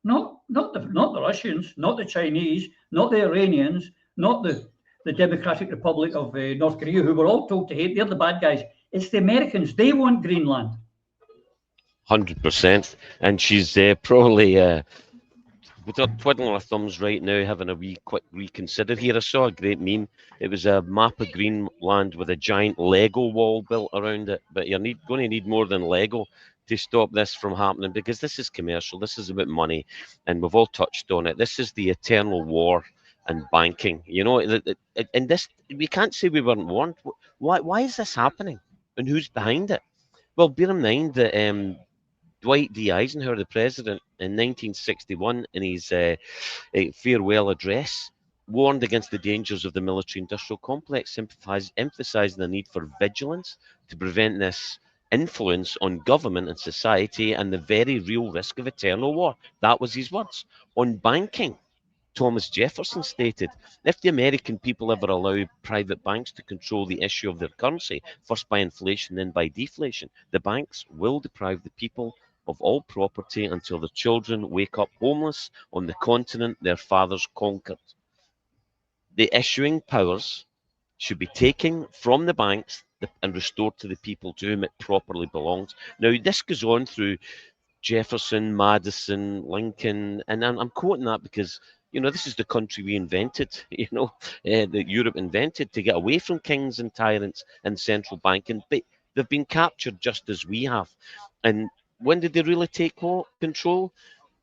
not the Russians, not the Chinese, not the Iranians, not the Democratic Republic of North Korea, who we're all told to hate. They're the bad guys. It's the Americans. They want Greenland. 100%. And she's probably with her twiddling her thumbs right now, having a wee quick reconsider here. I saw a great meme. It was a map of Greenland with a giant Lego wall built around it. But you're going to need more than Lego to stop this from happening, because this is commercial. This is about money, and we've all touched on it. This is the eternal war and banking. You know, and this, we can't say we weren't warned. Why is this happening, and who's behind it? Well, bear in mind that Dwight D. Eisenhower, the president, in 1961, in his farewell address, warned against the dangers of the military-industrial complex, emphasizing the need for vigilance to prevent this influence on government and society and the very real risk of eternal war. That was his words. On banking, Thomas Jefferson stated, if the American people ever allow private banks to control the issue of their currency, first by inflation, then by deflation, the banks will deprive the people of all property until the children wake up homeless on the continent their fathers conquered. The issuing powers should be taken from the banks and restored to the people to whom it properly belongs. Now, this goes on through Jefferson, Madison, Lincoln, and I'm quoting that because, you know, this is the country we invented, you know, that Europe invented to get away from kings and tyrants and central banking. But they've been captured just as we have. And when did they really take control?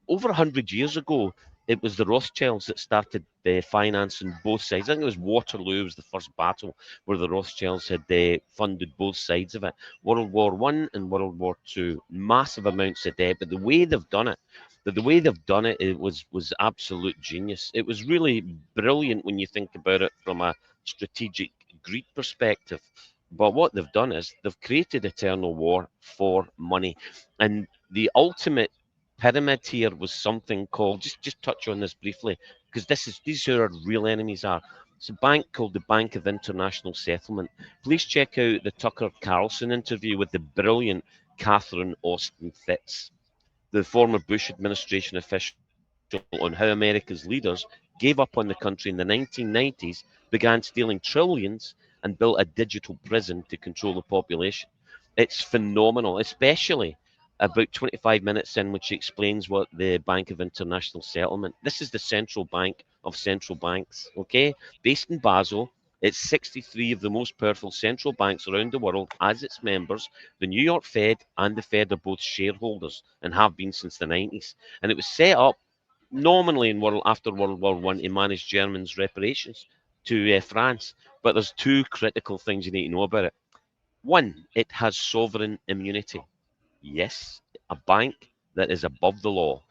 Over 100 years ago, it was the Rothschilds that started financing both sides. I think it was Waterloo was the first battle where the Rothschilds had funded both sides of it. World War I and World War II, massive amounts of debt. But the way they've done it, it was absolute genius. It was really brilliant when you think about it from a strategic greed perspective. But what they've done is they've created eternal war for money. And the ultimate pyramid here was something called, just touch on this briefly, because these are our real enemies are. It's a bank called the Bank of International Settlement. Please check out the Tucker Carlson interview with the brilliant Catherine Austin Fitts, the former Bush administration official, on how America's leaders gave up on the country in the 1990s, began stealing trillions, and built a digital prison to control the population. It's phenomenal, especially about 25 minutes in, which explains what the Bank of International Settlement. This is the central bank of central banks, okay? Based in Basel, it's 63 of the most powerful central banks around the world as its members. The New York Fed and the Fed are both shareholders and have been since the 90s. And it was set up nominally after World War I to manage Germans' reparations to France. But there's two critical things you need to know about it. One, it has sovereign immunity. Yes, a bank that is above the law.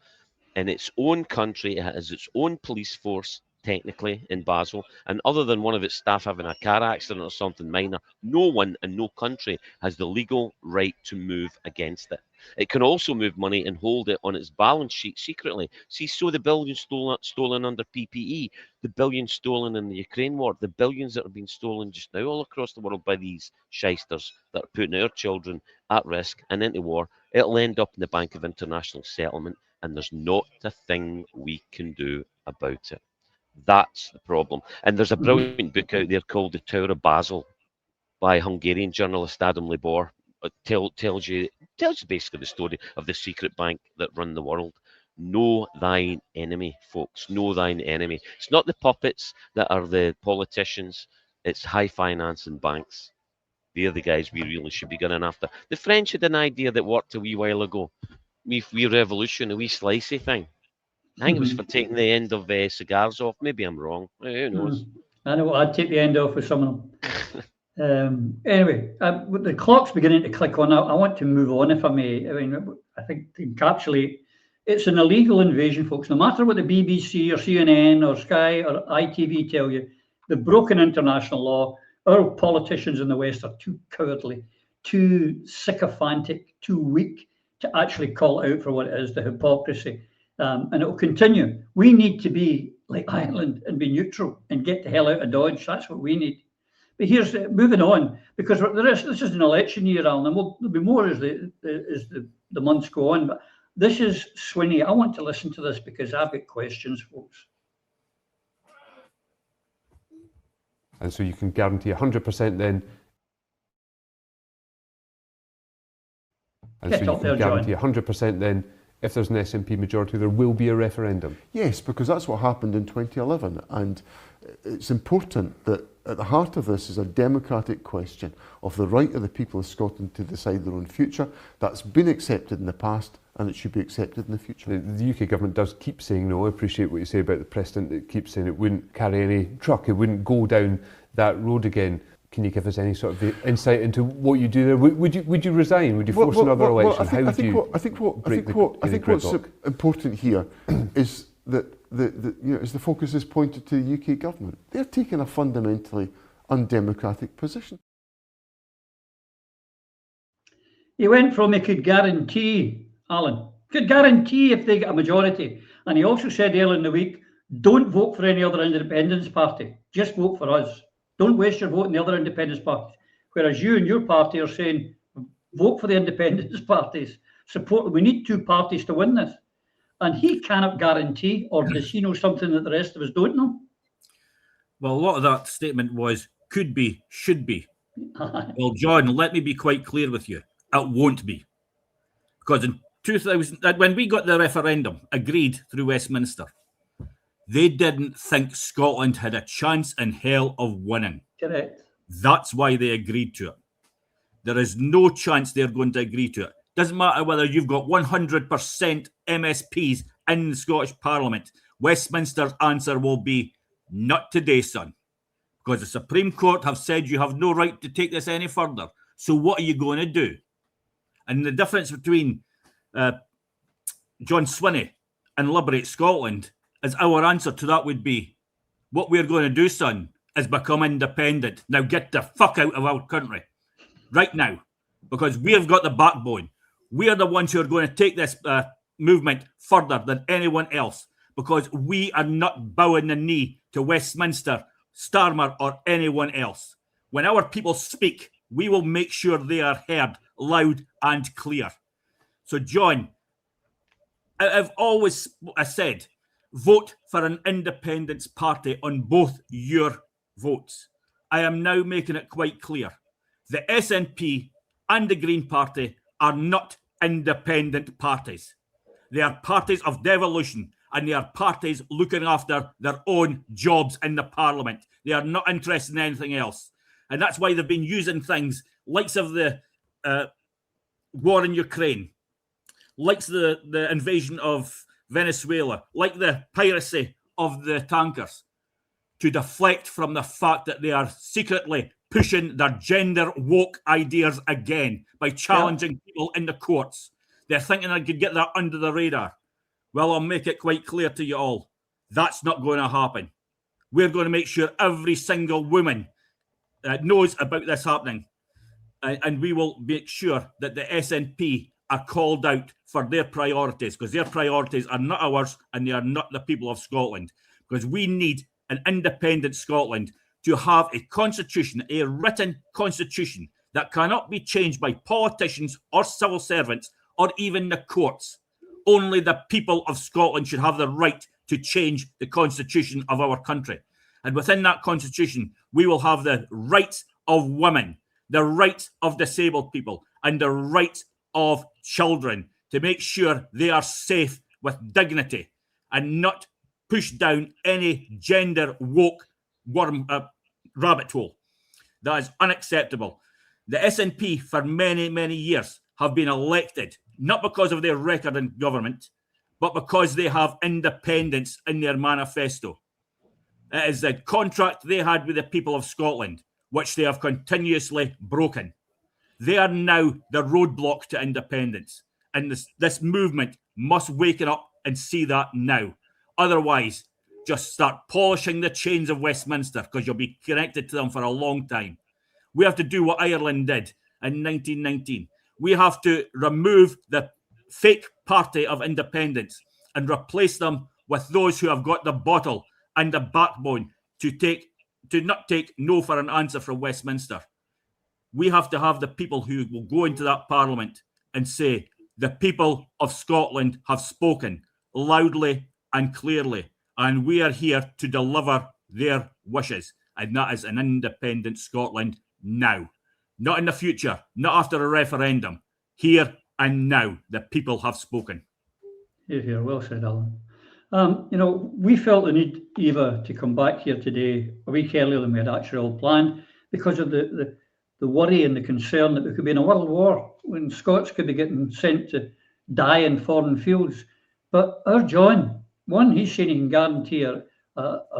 in its own country. It has its own police force, technically, in Basel. And other than one of its staff having a car accident or something minor, no one in no country has the legal right to move against it. It can also move money and hold it on its balance sheet secretly. See, so the billions stolen under PPE, the billions stolen in the Ukraine war, the billions that are being stolen just now all across the world by these shysters that are putting our children at risk and into war, it'll end up in the Bank of International Settlement, and there's not a thing we can do about it. That's the problem. And there's a brilliant book out there called The Tower of Basel by Hungarian journalist Adam Libor. It tells you basically the story of the secret bank that run the world. Know thine enemy, folks. Know thine enemy. It's not the puppets that are the politicians. It's high finance and banks. They're the guys we really should be going after. The French had an idea that worked a wee while ago. Wee revolution, a wee slicey thing. I think it was for taking the end of cigars off. Maybe I'm wrong. Who knows? I know I'd take the end off with some of them. Anyway, the clock's beginning to click on. I want to move on, if I may. I mean, I think to encapsulate, it's an illegal invasion, folks. No matter what the BBC or CNN or Sky or ITV tell you, they've broken international law. Our politicians in the West are too cowardly, too sycophantic, too weak to actually call it out for what it is, the hypocrisy. And it will continue. We need to be like Ireland and be neutral and get the hell out of Dodge. That's what we need. But here's moving on, because this is an election year, Alan, and there'll be more as the months go on. But this is Swinney. I want to listen to this because I've got questions, folks. And so you can guarantee 100% then. And so you can guarantee 100% then, if there's an SNP majority, there will be a referendum. Yes, because that's what happened in 2011. And it's important that at the heart of this is a democratic question of the right of the people of Scotland to decide their own future. That's been accepted in the past, and it should be accepted in the future. The UK government does keep saying no. I appreciate what you say about the precedent. It keeps saying it wouldn't carry any truck, it wouldn't go down that road again. Can you give us any sort of insight into what you do there? Would you resign? Would you force another election? I think what's important here is that the focus is pointed to the UK government. They're taking a fundamentally undemocratic position. He went from he could guarantee, Alan, could guarantee if they get a majority. And he also said earlier in the week, don't vote for any other independence party. Just vote for us. Don't waste your vote in the other independence parties. Whereas you and your party are saying, vote for the independence parties. Support. We need two parties to win this. And he cannot guarantee, or does he know something that the rest of us don't know? Well, a lot of that statement was could be, should be. Well, John, let me be quite clear with you. It won't be. Because in 2000, when we got the referendum agreed through Westminster, they didn't think Scotland had a chance in hell of winning. Correct. That's why they agreed to it. There is no chance they're going to agree to it. Doesn't matter whether you've got 100% MSPs in the Scottish Parliament. Westminster's answer will be, not today, son. Because the Supreme Court have said you have no right to take this any further. So what are you going to do? And the difference between John Swinney and Liberate Scotland is our answer to that would be, what we're going to do, son, is become independent. Now get the fuck out of our country. Right now. Because we've got the backbone. We are the ones who are going to take this movement further than anyone else. Because we are not bowing the knee to Westminster, Starmer, or anyone else. When our people speak, we will make sure they are heard loud and clear. So, John, I've always said, vote for an independence party on both your votes. I am now making it quite clear. The SNP and the Green Party are not independent parties. They are parties of devolution, and they are parties looking after their own jobs in the Parliament. They are not interested in anything else. And that's why they've been using things likes of the war in Ukraine, likes the invasion of Venezuela, like the piracy of the tankers, to deflect from the fact that they are secretly pushing their gender woke ideas again by challenging people in the courts. They're thinking they could get that under the radar. Well, I'll make it quite clear to you all. That's not going to happen. We're going to make sure every single woman knows about this happening. And we will make sure that the SNP are called out for their priorities, because their priorities are not ours and they are not the people of Scotland. Because we need an independent Scotland to have a constitution, a written constitution that cannot be changed by politicians or civil servants or even the courts. Only the people of Scotland should have the right to change the constitution of our country. And within that constitution, we will have the rights of women, the rights of disabled people, and the rights of children to make sure they are safe with dignity and not push down any gender woke rabbit hole. That is unacceptable. The SNP for many, many years have been elected, not because of their record in government, but because they have independence in their manifesto. It is the contract they had with the people of Scotland, which they have continuously broken. They are now the roadblock to independence. And this movement must wake up and see that now. Otherwise, just start polishing the chains of Westminster, because you'll be connected to them for a long time. We have to do what Ireland did in 1919. We have to remove the fake party of independence and replace them with those who have got the bottle and the backbone to not take no for an answer from Westminster. We have to have the people who will go into that parliament and say, the people of Scotland have spoken loudly and clearly, and we are here to deliver their wishes. And that is an independent Scotland now. Not in the future, not after a referendum. Here and now, the people have spoken. Here, well said, Alan. We felt the need, Eva, to come back here today a week earlier than we had actually all planned, because of the worry and the concern that there could be in a world war when Scots could be getting sent to die in foreign fields. But our John, one, he's saying he can guarantee a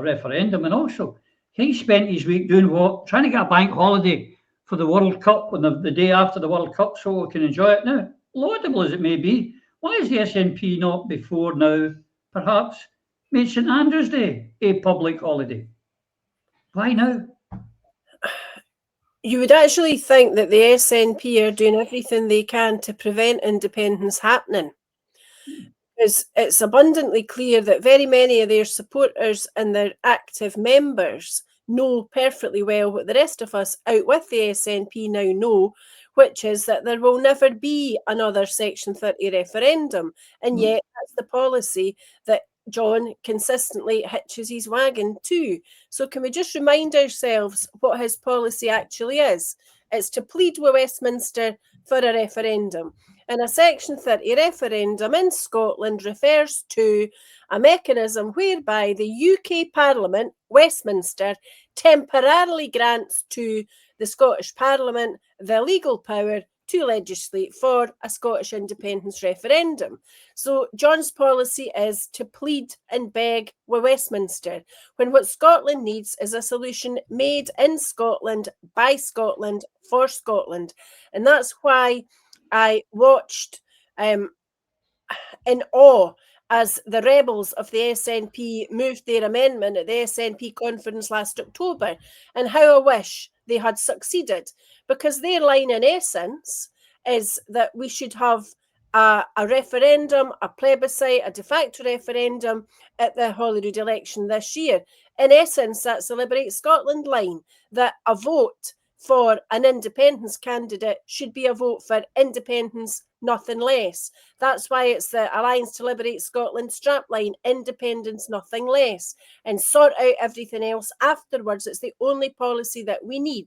referendum, and also he spent his week doing what? Trying to get a bank holiday for the World Cup on the day after the World Cup so we can enjoy it now. Laudable as it may be, why is the SNP not before now perhaps made St Andrew's Day a public holiday? Why now? You would actually think that the SNP are doing everything they can to prevent independence happening. Because it's abundantly clear that very many of their supporters and their active members know perfectly well what the rest of us out with the SNP now know, which is that there will never be another Section 30 referendum. And yet that's the policy that John consistently hitches his wagon to. So can we just remind ourselves what his policy actually is? It's to plead with Westminster for a referendum. And a Section 30 referendum in Scotland refers to a mechanism whereby the UK Parliament, Westminster, temporarily grants to the Scottish Parliament the legal power to legislate for a Scottish independence referendum. So John's policy is to plead and beg with Westminster, when what Scotland needs is a solution made in Scotland, by Scotland, for Scotland. And that's why I watched in awe as the rebels of the SNP moved their amendment at the SNP conference last October, and how I wish they had succeeded, because their line in essence is that we should have a referendum, a plebiscite, a de facto referendum at the Holyrood election this year. In essence, that's the Liberate Scotland line, that a vote for an independence candidate should be a vote for independence, nothing less. That's why it's the Alliance to Liberate Scotland strapline, independence, nothing less, and sort out everything else afterwards. It's the only policy that we need.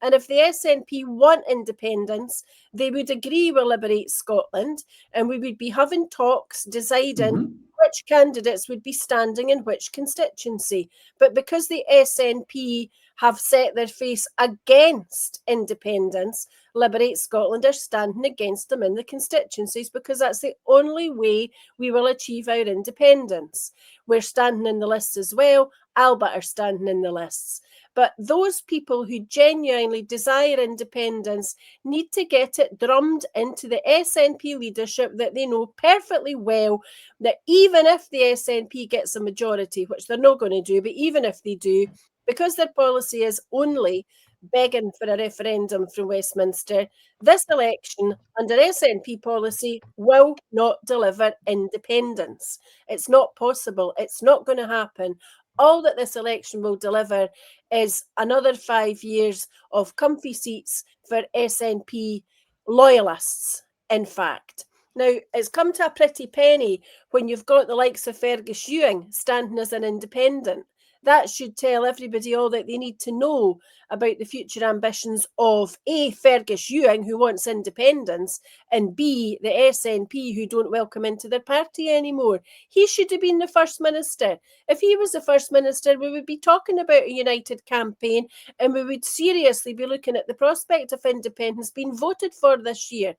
And if the SNP want independence, they would agree with Liberate Scotland, and we would be having talks deciding which candidates would be standing in which constituency. But because the SNP have set their face against independence, Liberate Scotland are standing against them in the constituencies, because that's the only way we will achieve our independence. We're standing in the lists as well. Albert are standing in the lists. But those people who genuinely desire independence need to get it drummed into the SNP leadership that they know perfectly well that even if the SNP gets a majority, which they're not going to do, but even if they do, because their policy is only begging for a referendum from Westminster, this election under SNP policy will not deliver independence. It's not possible. It's not going to happen. All that this election will deliver is another 5 years of comfy seats for SNP loyalists, in fact. Now, it's come to a pretty penny when you've got the likes of Fergus Ewing standing as an independent. That should tell everybody all that they need to know about the future ambitions of A, Fergus Ewing, who wants independence, and B, the SNP, who don't welcome into their party anymore. He should have been the First Minister. If he was the First Minister, we would be talking about a united campaign, and we would seriously be looking at the prospect of independence being voted for this year.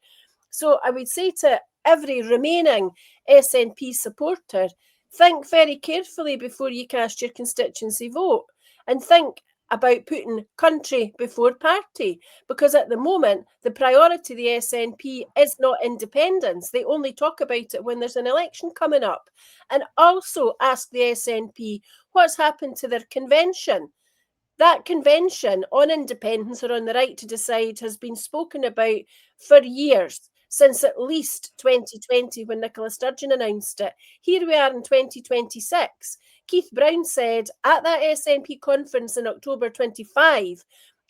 So I would say to every remaining SNP supporter, think very carefully before you cast your constituency vote, and think about putting country before party, because at the moment the priority of the SNP is not independence. They only talk about it when there's an election coming up. And also ask the SNP what's happened to their convention. That convention on independence or on the right to decide has been spoken about for years, since at least 2020 when Nicola Sturgeon announced it. Here we are in 2026. Keith Brown said at that SNP conference in October 25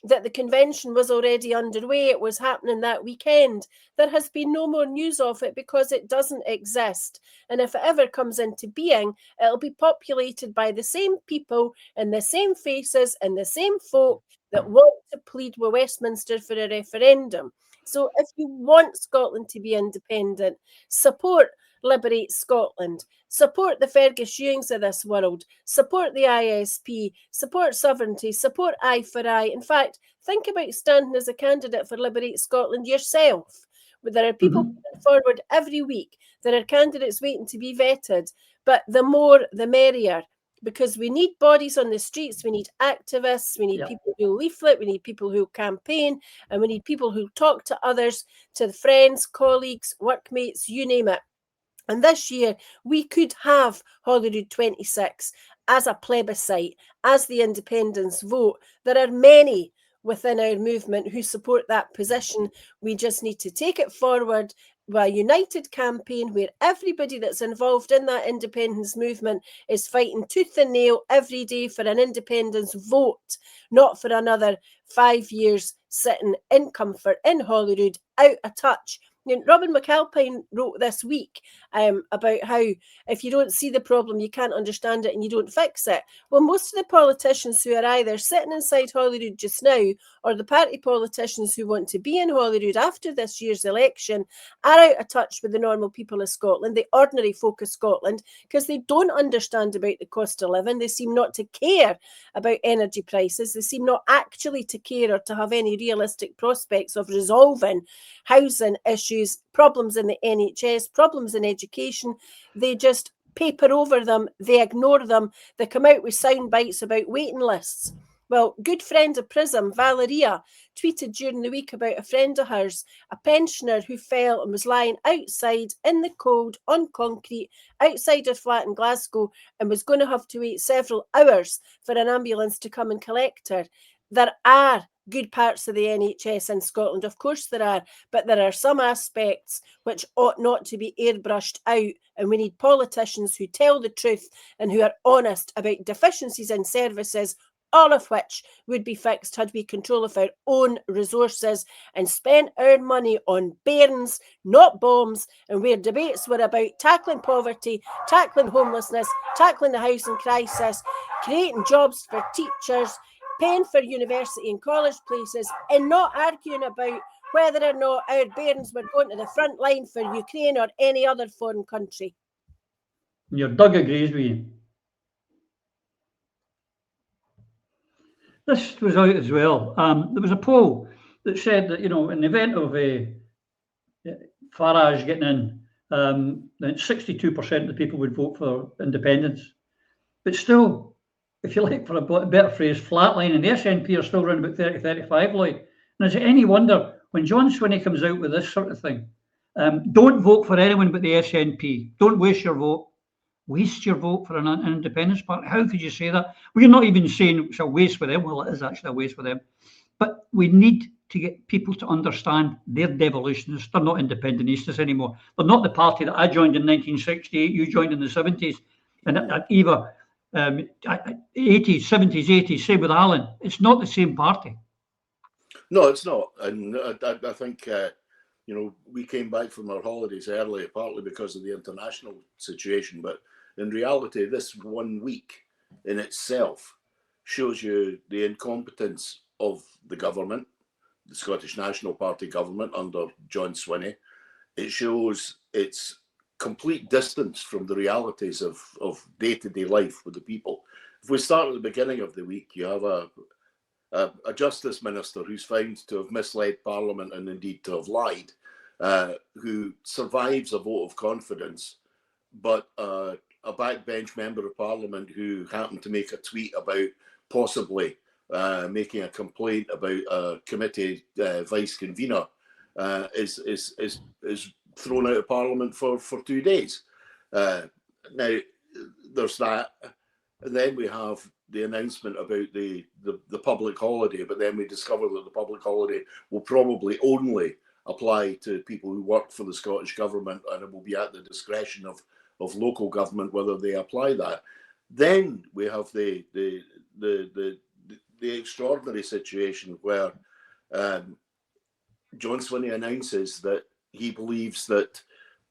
that the convention was already underway. It was happening that weekend. There has been no more news of it because it doesn't exist. And if it ever comes into being, it'll be populated by the same people and the same faces and the same folk that want to plead with Westminster for a referendum. So if you want Scotland to be independent, support Liberate Scotland, support the Fergus Ewings of this world, support the ISP, support sovereignty, support Eye for Eye. In fact, think about standing as a candidate for Liberate Scotland yourself. There are people coming forward every week. There are candidates waiting to be vetted, but the more the merrier. Because we need bodies on the streets, we need activists, we need people who leaflet, we need people who campaign, and we need people who talk to others, to friends, colleagues, workmates, you name it. And this year, we could have Holyrood 26 as a plebiscite, as the independence vote. There are many within our movement who support that position. We just need to take it forward with a united campaign where everybody that's involved in that independence movement is fighting tooth and nail every day for an independence vote, not for another 5 years sitting in comfort in Holyrood, out of touch. Robin McAlpine wrote this week about how if you don't see the problem, you can't understand it and you don't fix it. Well, most of the politicians who are either sitting inside Holyrood just now or the party politicians who want to be in Holyrood after this year's election are out of touch with the normal people of Scotland, the ordinary folk of Scotland, because they don't understand about the cost of living. They seem not to care about energy prices. They seem not actually to care or to have any realistic prospects of resolving housing issues, problems in the NHS, problems in education. They just paper over them, they ignore them, they come out with sound bites about waiting lists. Well, good friend of Prism, Valeria, tweeted during the week about a friend of hers, a pensioner who fell and was lying outside in the cold on concrete outside her flat in Glasgow and was going to have to wait several hours for an ambulance to come and collect her. There are good parts of the NHS in Scotland, of course there are, but there are some aspects which ought not to be airbrushed out, and we need politicians who tell the truth and who are honest about deficiencies in services, all of which would be fixed had we control of our own resources and spent our money on bairns, not bombs, and where debates were about tackling poverty, tackling homelessness, tackling the housing crisis, creating jobs for teachers, paying for university and college places, and not arguing about whether or not our bairns were going to the front line for Ukraine or any other foreign country. Your Doug agrees with you. This was out as well. There was a poll that said that, in the event of Farage getting in, then 62% of the people would vote for independence. But still, if you like, for a better phrase, flatlining. The SNP are still around about 30, 35, Lloyd. And is it any wonder when John Swinney comes out with this sort of thing? Don't vote for anyone but the SNP. Don't waste your vote. Waste your vote for an independence party? How could you say that? We're not even saying it's a waste for them. Well, it is actually a waste for them. But we need to get people to understand they're devolutionists. They're not independentistas anymore. They're not the party that I joined in 1968, you joined in the 70s, and Eva, 80s, 70s, 80s, same with Alan. It's not the same party. No, it's not. And I think, we came back from our holidays early, partly because of the international situation. But in reality, this 1 week in itself shows you the incompetence of the government, the Scottish National Party government under John Swinney. It shows its complete distance from the realities of day-to-day life with the people. If we start at the beginning of the week, you have a Justice Minister who's found to have misled Parliament and indeed to have lied, who survives a vote of confidence, but a backbench member of Parliament who happened to make a tweet about possibly making a complaint about a committee vice convener is thrown out of Parliament for 2 days. Now, there's that. And then we have the announcement about the public holiday, but then we discover that the public holiday will probably only apply to people who work for the Scottish Government, and it will be at the discretion of local government whether they apply that. Then we have the extraordinary situation where John Swinney announces that he believes that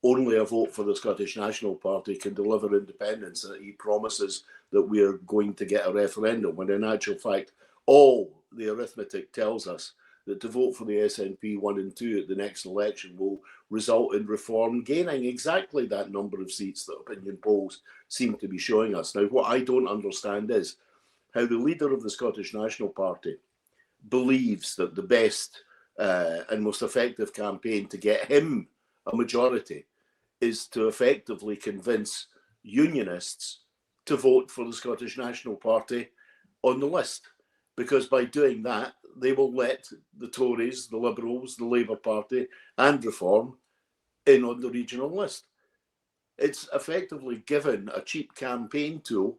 only a vote for the Scottish National Party can deliver independence, and that he promises that we are going to get a referendum, when in actual fact all the arithmetic tells us that to vote for the SNP 1 and 2 at the next election will result in Reform gaining exactly that number of seats that opinion polls seem to be showing us. Now, what I don't understand is how the leader of the Scottish National Party believes that the best and most effective campaign to get him a majority is to effectively convince unionists to vote for the Scottish National Party on the list. Because by doing that, they will let the Tories, the Liberals, the Labour Party and Reform in on the regional list. It's effectively given a cheap campaign tool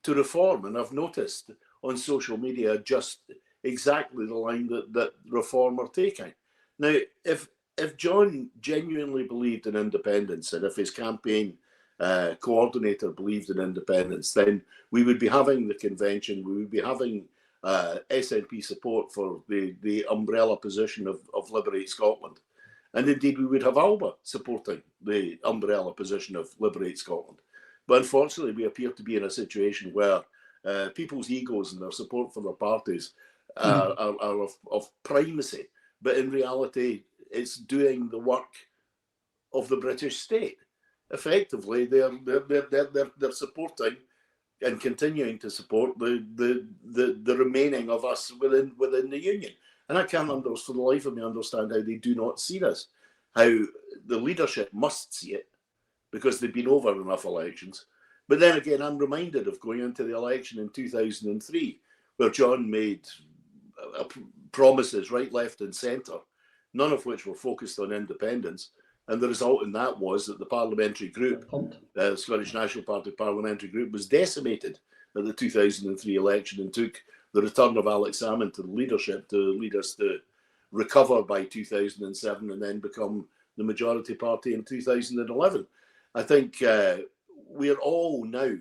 to Reform. And I've noticed on social media just exactly the line that Reform are taking. Now, if John genuinely believed in independence, and if his campaign coordinator believed in independence, then we would be having the convention, we would be having SNP support for the umbrella position of Liberate Scotland. And indeed, we would have Alba supporting the umbrella position of Liberate Scotland. But unfortunately, we appear to be in a situation where people's egos and their support for their parties are of primacy. But in reality, it's doing the work of the British state. Effectively, they're supporting and continuing to support the remaining of us within the union. And I can't for the life of me understand how they do not see this, how the leadership must see it, because they've been over enough elections. But then again, I'm reminded of going into the election in 2003, where John made promises right, left and centre, none of which were focused on independence. And the result in that was that the parliamentary group, the Scottish National Party parliamentary group, was decimated at the 2003 election and took the return of Alex Salmond to the leadership to lead us to recover by 2007 and then become the majority party in 2011. I think we are all now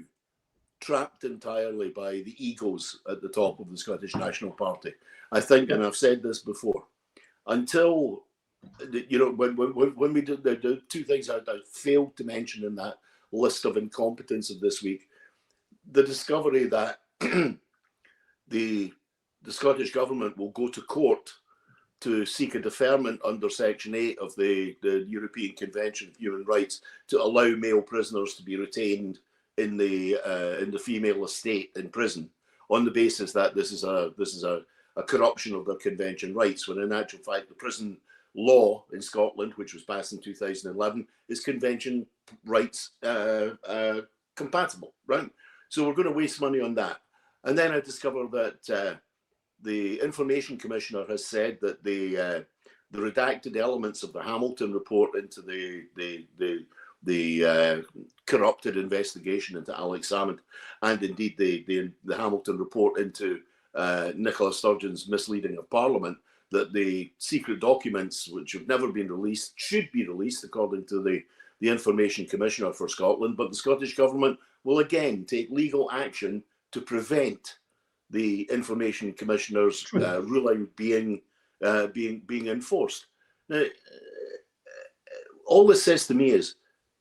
trapped entirely by the egos at the top of the Scottish National Party. I think, and I've said this before, until when we did the two things I failed to mention in that list of incompetence of this week, the discovery that the Scottish Government will go to court to seek a deferment under Section 8 of the European Convention of Human Rights to allow male prisoners to be retained in the female estate in prison, on the basis that this is a corruption of their convention rights, when in actual fact the prison law in Scotland, which was passed in 2011, is convention rights compatible, right? So we're going to waste money on that. And then I discovered that the Information Commissioner has said that the redacted elements of the Hamilton report into the corrupted investigation into Alex Salmond, and indeed the Hamilton report into Nicola Sturgeon's misleading of Parliament, that the secret documents which have never been released should be released according to the Information Commissioner for Scotland, but the Scottish Government will again take legal action to prevent the Information Commissioner's ruling being enforced. Now, all this says to me is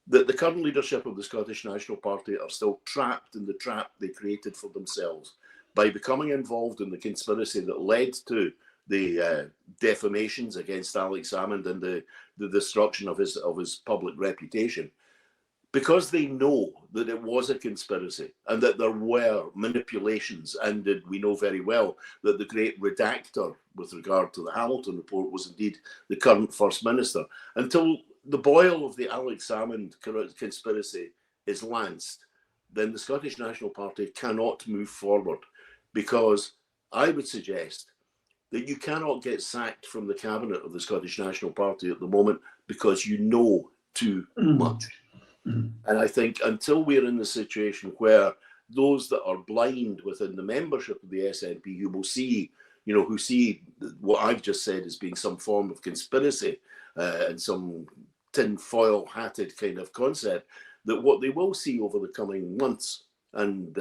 that the current leadership of the Scottish National Party are still trapped in the trap they created for themselves by becoming involved in the conspiracy that led to the defamations against Alex Salmond and the destruction of his public reputation. Because they know that it was a conspiracy and that there were manipulations, and that we know very well that the great redactor with regard to the Hamilton report was indeed the current First Minister. Until the boil of the Alex Salmond conspiracy is lanced, then the Scottish National Party cannot move forward, because I would suggest that you cannot get sacked from the cabinet of the Scottish National Party at the moment because you know too much. And I think until we're in the situation where those that are blind within the membership of the SNP, who will see, who see what I've just said as being some form of conspiracy and some tinfoil hatted kind of concept, that what they will see over the coming months, and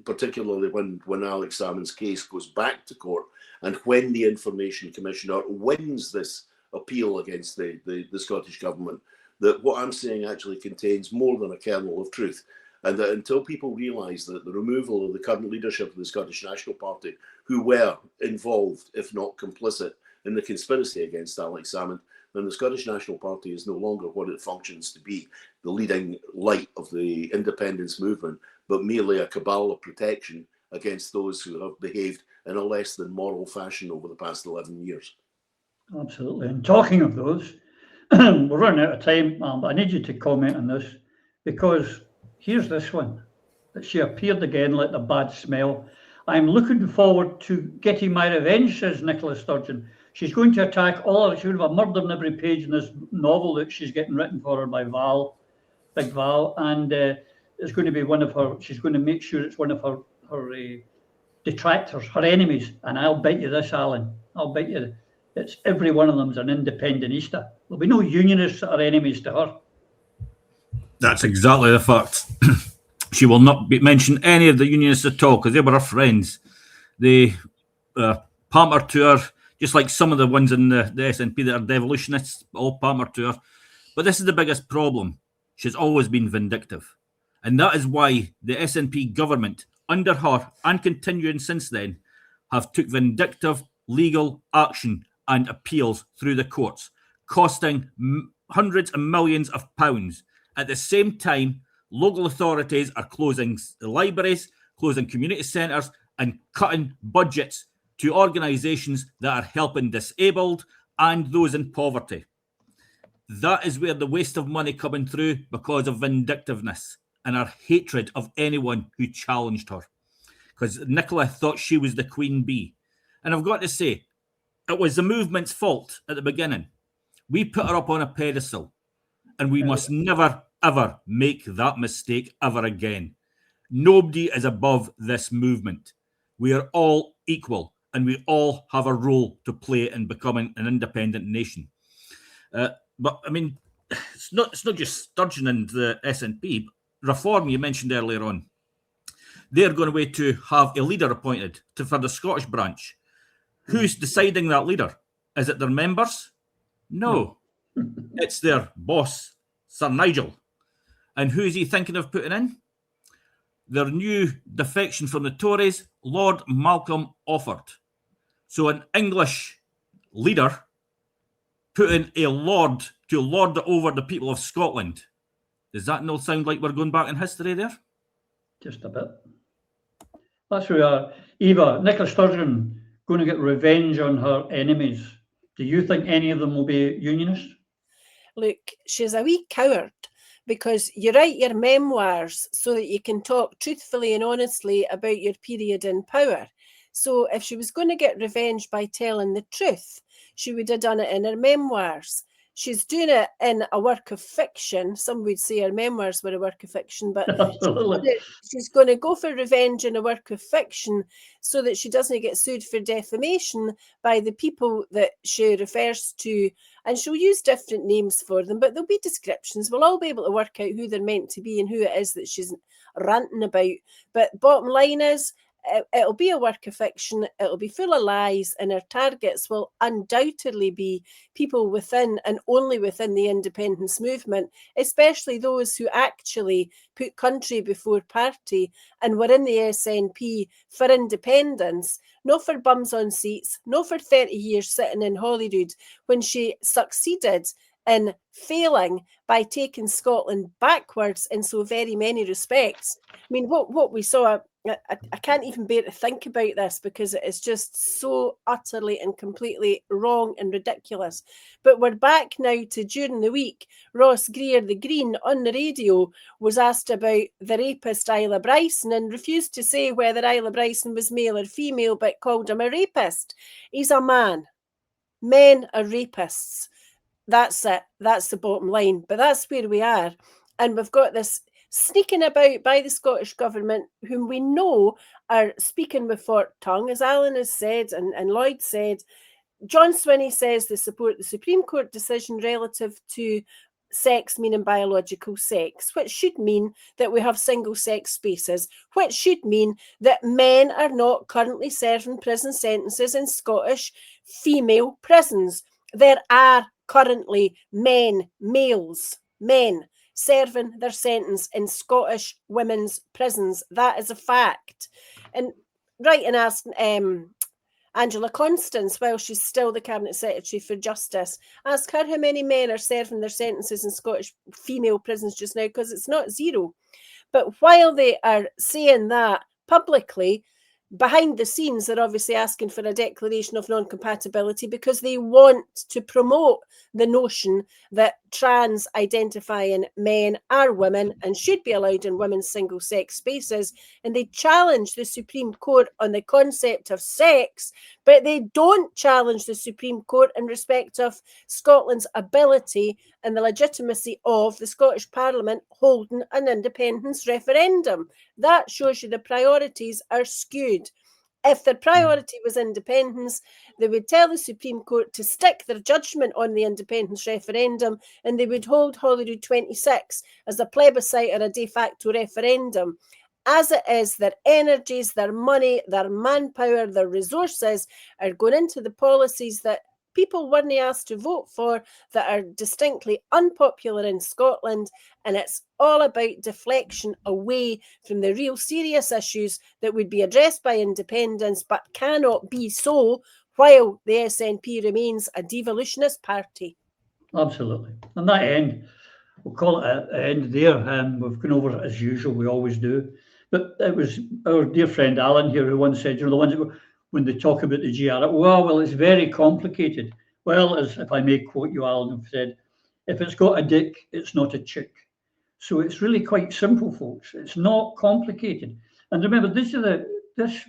particularly when Alex Salmond's case goes back to court, and when the Information Commissioner wins this appeal against the Scottish Government, that what I'm saying actually contains more than a kernel of truth. And that until people realise that the removal of the current leadership of the Scottish National Party, who were involved, if not complicit, in the conspiracy against Alex Salmond, then the Scottish National Party is no longer what it functions to be, the leading light of the independence movement, but merely a cabal of protection against those who have behaved in a less than moral fashion over the past 11 years. Absolutely. And talking of those, we're running out of time, but I need you to comment on this, because here's this one, that she appeared again like the bad smell. I'm looking forward to getting my revenge, says Nicola Sturgeon. She's going to attack all of it. She would have a murder on every page in this novel that she's getting written for her by Val, Big Val, and it's going to be one of her, she's going to make sure it's one of her detractors, her enemies. And I'll bet you this, Alan, I'll bet you it's every one of them's an independentista. There'll be no unionists that are enemies to her. That's exactly the fact. She will not mention any of the unionists at all because they were her friends. They pamper to her, just like some of the ones in the SNP that are devolutionists, all pamper to her. But this is the biggest problem. She's always been vindictive. And that is why the SNP government, under her and continuing since then, have took vindictive legal action and appeals through the courts, costing hundreds of millions of pounds. At the same time, local authorities are closing libraries, closing community centres, and cutting budgets to organisations that are helping disabled and those in poverty. That is where the waste of money coming through because of vindictiveness and her hatred of anyone who challenged her. Because Nicola thought she was the queen bee. And I've got to say, it was the movement's fault at the beginning. We put her up on a pedestal, and we must never, ever make that mistake ever again. Nobody is above this movement. We are all equal, and we all have a role to play in becoming an independent nation. But I mean, it's not just Sturgeon and the SNP. Reform, you mentioned earlier on, they're going away to have a leader appointed for the Scottish branch. Who's deciding that leader? Is it their members? No. It's their boss, Sir Nigel. And who is he thinking of putting in? Their new defection from the Tories, Lord Malcolm Offord. So an English leader putting a lord to lord over the people of Scotland. Does that not sound like we're going back in history there? Just a bit. That's where we are. Eva, Nicola Sturgeon going to get revenge on her enemies. Do you think any of them will be unionists? Look, she's a wee coward because you write your memoirs so that you can talk truthfully and honestly about your period in power. So if she was going to get revenge by telling the truth, she would have done it in her memoirs. She's doing it in a work of fiction. Some would say her memoirs were a work of fiction, but she's going to go for revenge in a work of fiction so that she doesn't get sued for defamation by the people that she refers to. And she'll use different names for them, but there'll be descriptions. We'll all be able to work out who they're meant to be and who it is that she's ranting about. But bottom line is, it'll be a work of fiction, it'll be full of lies, and her targets will undoubtedly be people within and only within the independence movement, especially those who actually put country before party and were in the SNP for independence, not for bums on seats, not for 30 years sitting in Holyrood, when she succeeded in failing by taking Scotland backwards in so very many respects. I mean, what we saw, I can't even bear to think about this because it is just so utterly and completely wrong and ridiculous. But we're back now to during the week, Ross Greer, the Green, on the radio was asked about the rapist Isla Bryson and refused to say whether Isla Bryson was male or female, but called him a rapist. He's a man. Men are rapists. That's it. That's the bottom line. But that's where we are. And we've got this sneaking about by the Scottish Government, whom we know are speaking with forked tongue, as Alan has said and Lloyd said. John Swinney says they support the Supreme Court decision relative to sex meaning biological sex, which should mean that we have single-sex spaces, which should mean that men are not currently serving prison sentences in Scottish female prisons. There are currently men serving their sentence in Scottish women's prisons. That is a fact. And right, and ask Angela Constance, while she's still the Cabinet Secretary for Justice, ask her how many men are serving their sentences in Scottish female prisons just now, because it's not zero. But while they are saying that publicly, behind the scenes, they're obviously asking for a declaration of non-compatibility because they want to promote the notion that trans identifying men are women and should be allowed in women's single-sex spaces. And they challenge the Supreme Court on the concept of sex, but they don't challenge the Supreme Court in respect of Scotland's ability and the legitimacy of the Scottish Parliament holding an independence referendum. That shows you the priorities are skewed. If their priority was independence, they would tell the Supreme Court to stick their judgment on the independence referendum, and they would hold Holyrood 26 as a plebiscite or a de facto referendum. As it is, their energies, their money, their manpower, their resources are going into the policies that people weren't asked to vote for, that are distinctly unpopular in Scotland, and it's all about deflection away from the real serious issues that would be addressed by independence but cannot be so while the SNP remains a devolutionist party. Absolutely. And that end, we'll call it an end there. We've gone over it as usual, we always do. But it was our dear friend Alan here who once said, you know, the ones that when they talk about the GR, well, it's very complicated. Well, as if I may quote you, Alan, have said, if it's got a dick, it's not a chick. So it's really quite simple, folks. It's not complicated. And remember,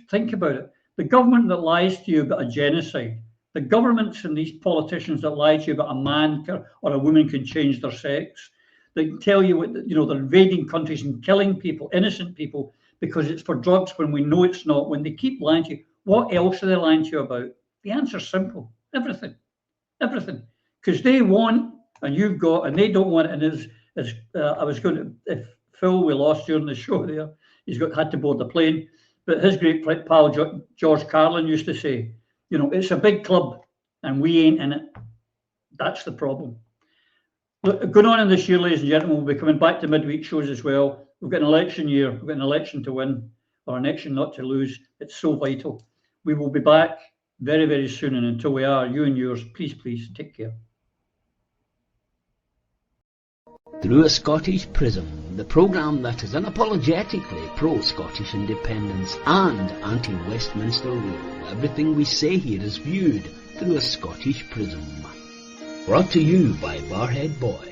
think about it. The government that lies to you about a genocide, the governments and these politicians that lie to you about a man or a woman can change their sex, they tell you what, you know, they're invading countries and killing people, innocent people, because it's for drugs when we know it's not. When they keep lying to you, what else are they lying to you about? The answer's simple. Everything. Everything. Because they want, and you've got, and they don't want it. And I was going to, if Phil we lost during the show there, had to board the plane. But his great pal, George Carlin, used to say, you know, it's a big club and we ain't in it. That's the problem. Look, going on in this year, ladies and gentlemen, we'll be coming back to midweek shows as well. We've got an election year. We've got an election to win or an election not to lose. It's so vital. We will be back very, very soon. And until we are, you and yours, please, please take care. Through a Scottish Prism, the programme that is unapologetically pro-Scottish independence and anti-Westminster rule. Everything we say here is viewed through a Scottish prism. Brought to you by Barhead Boy.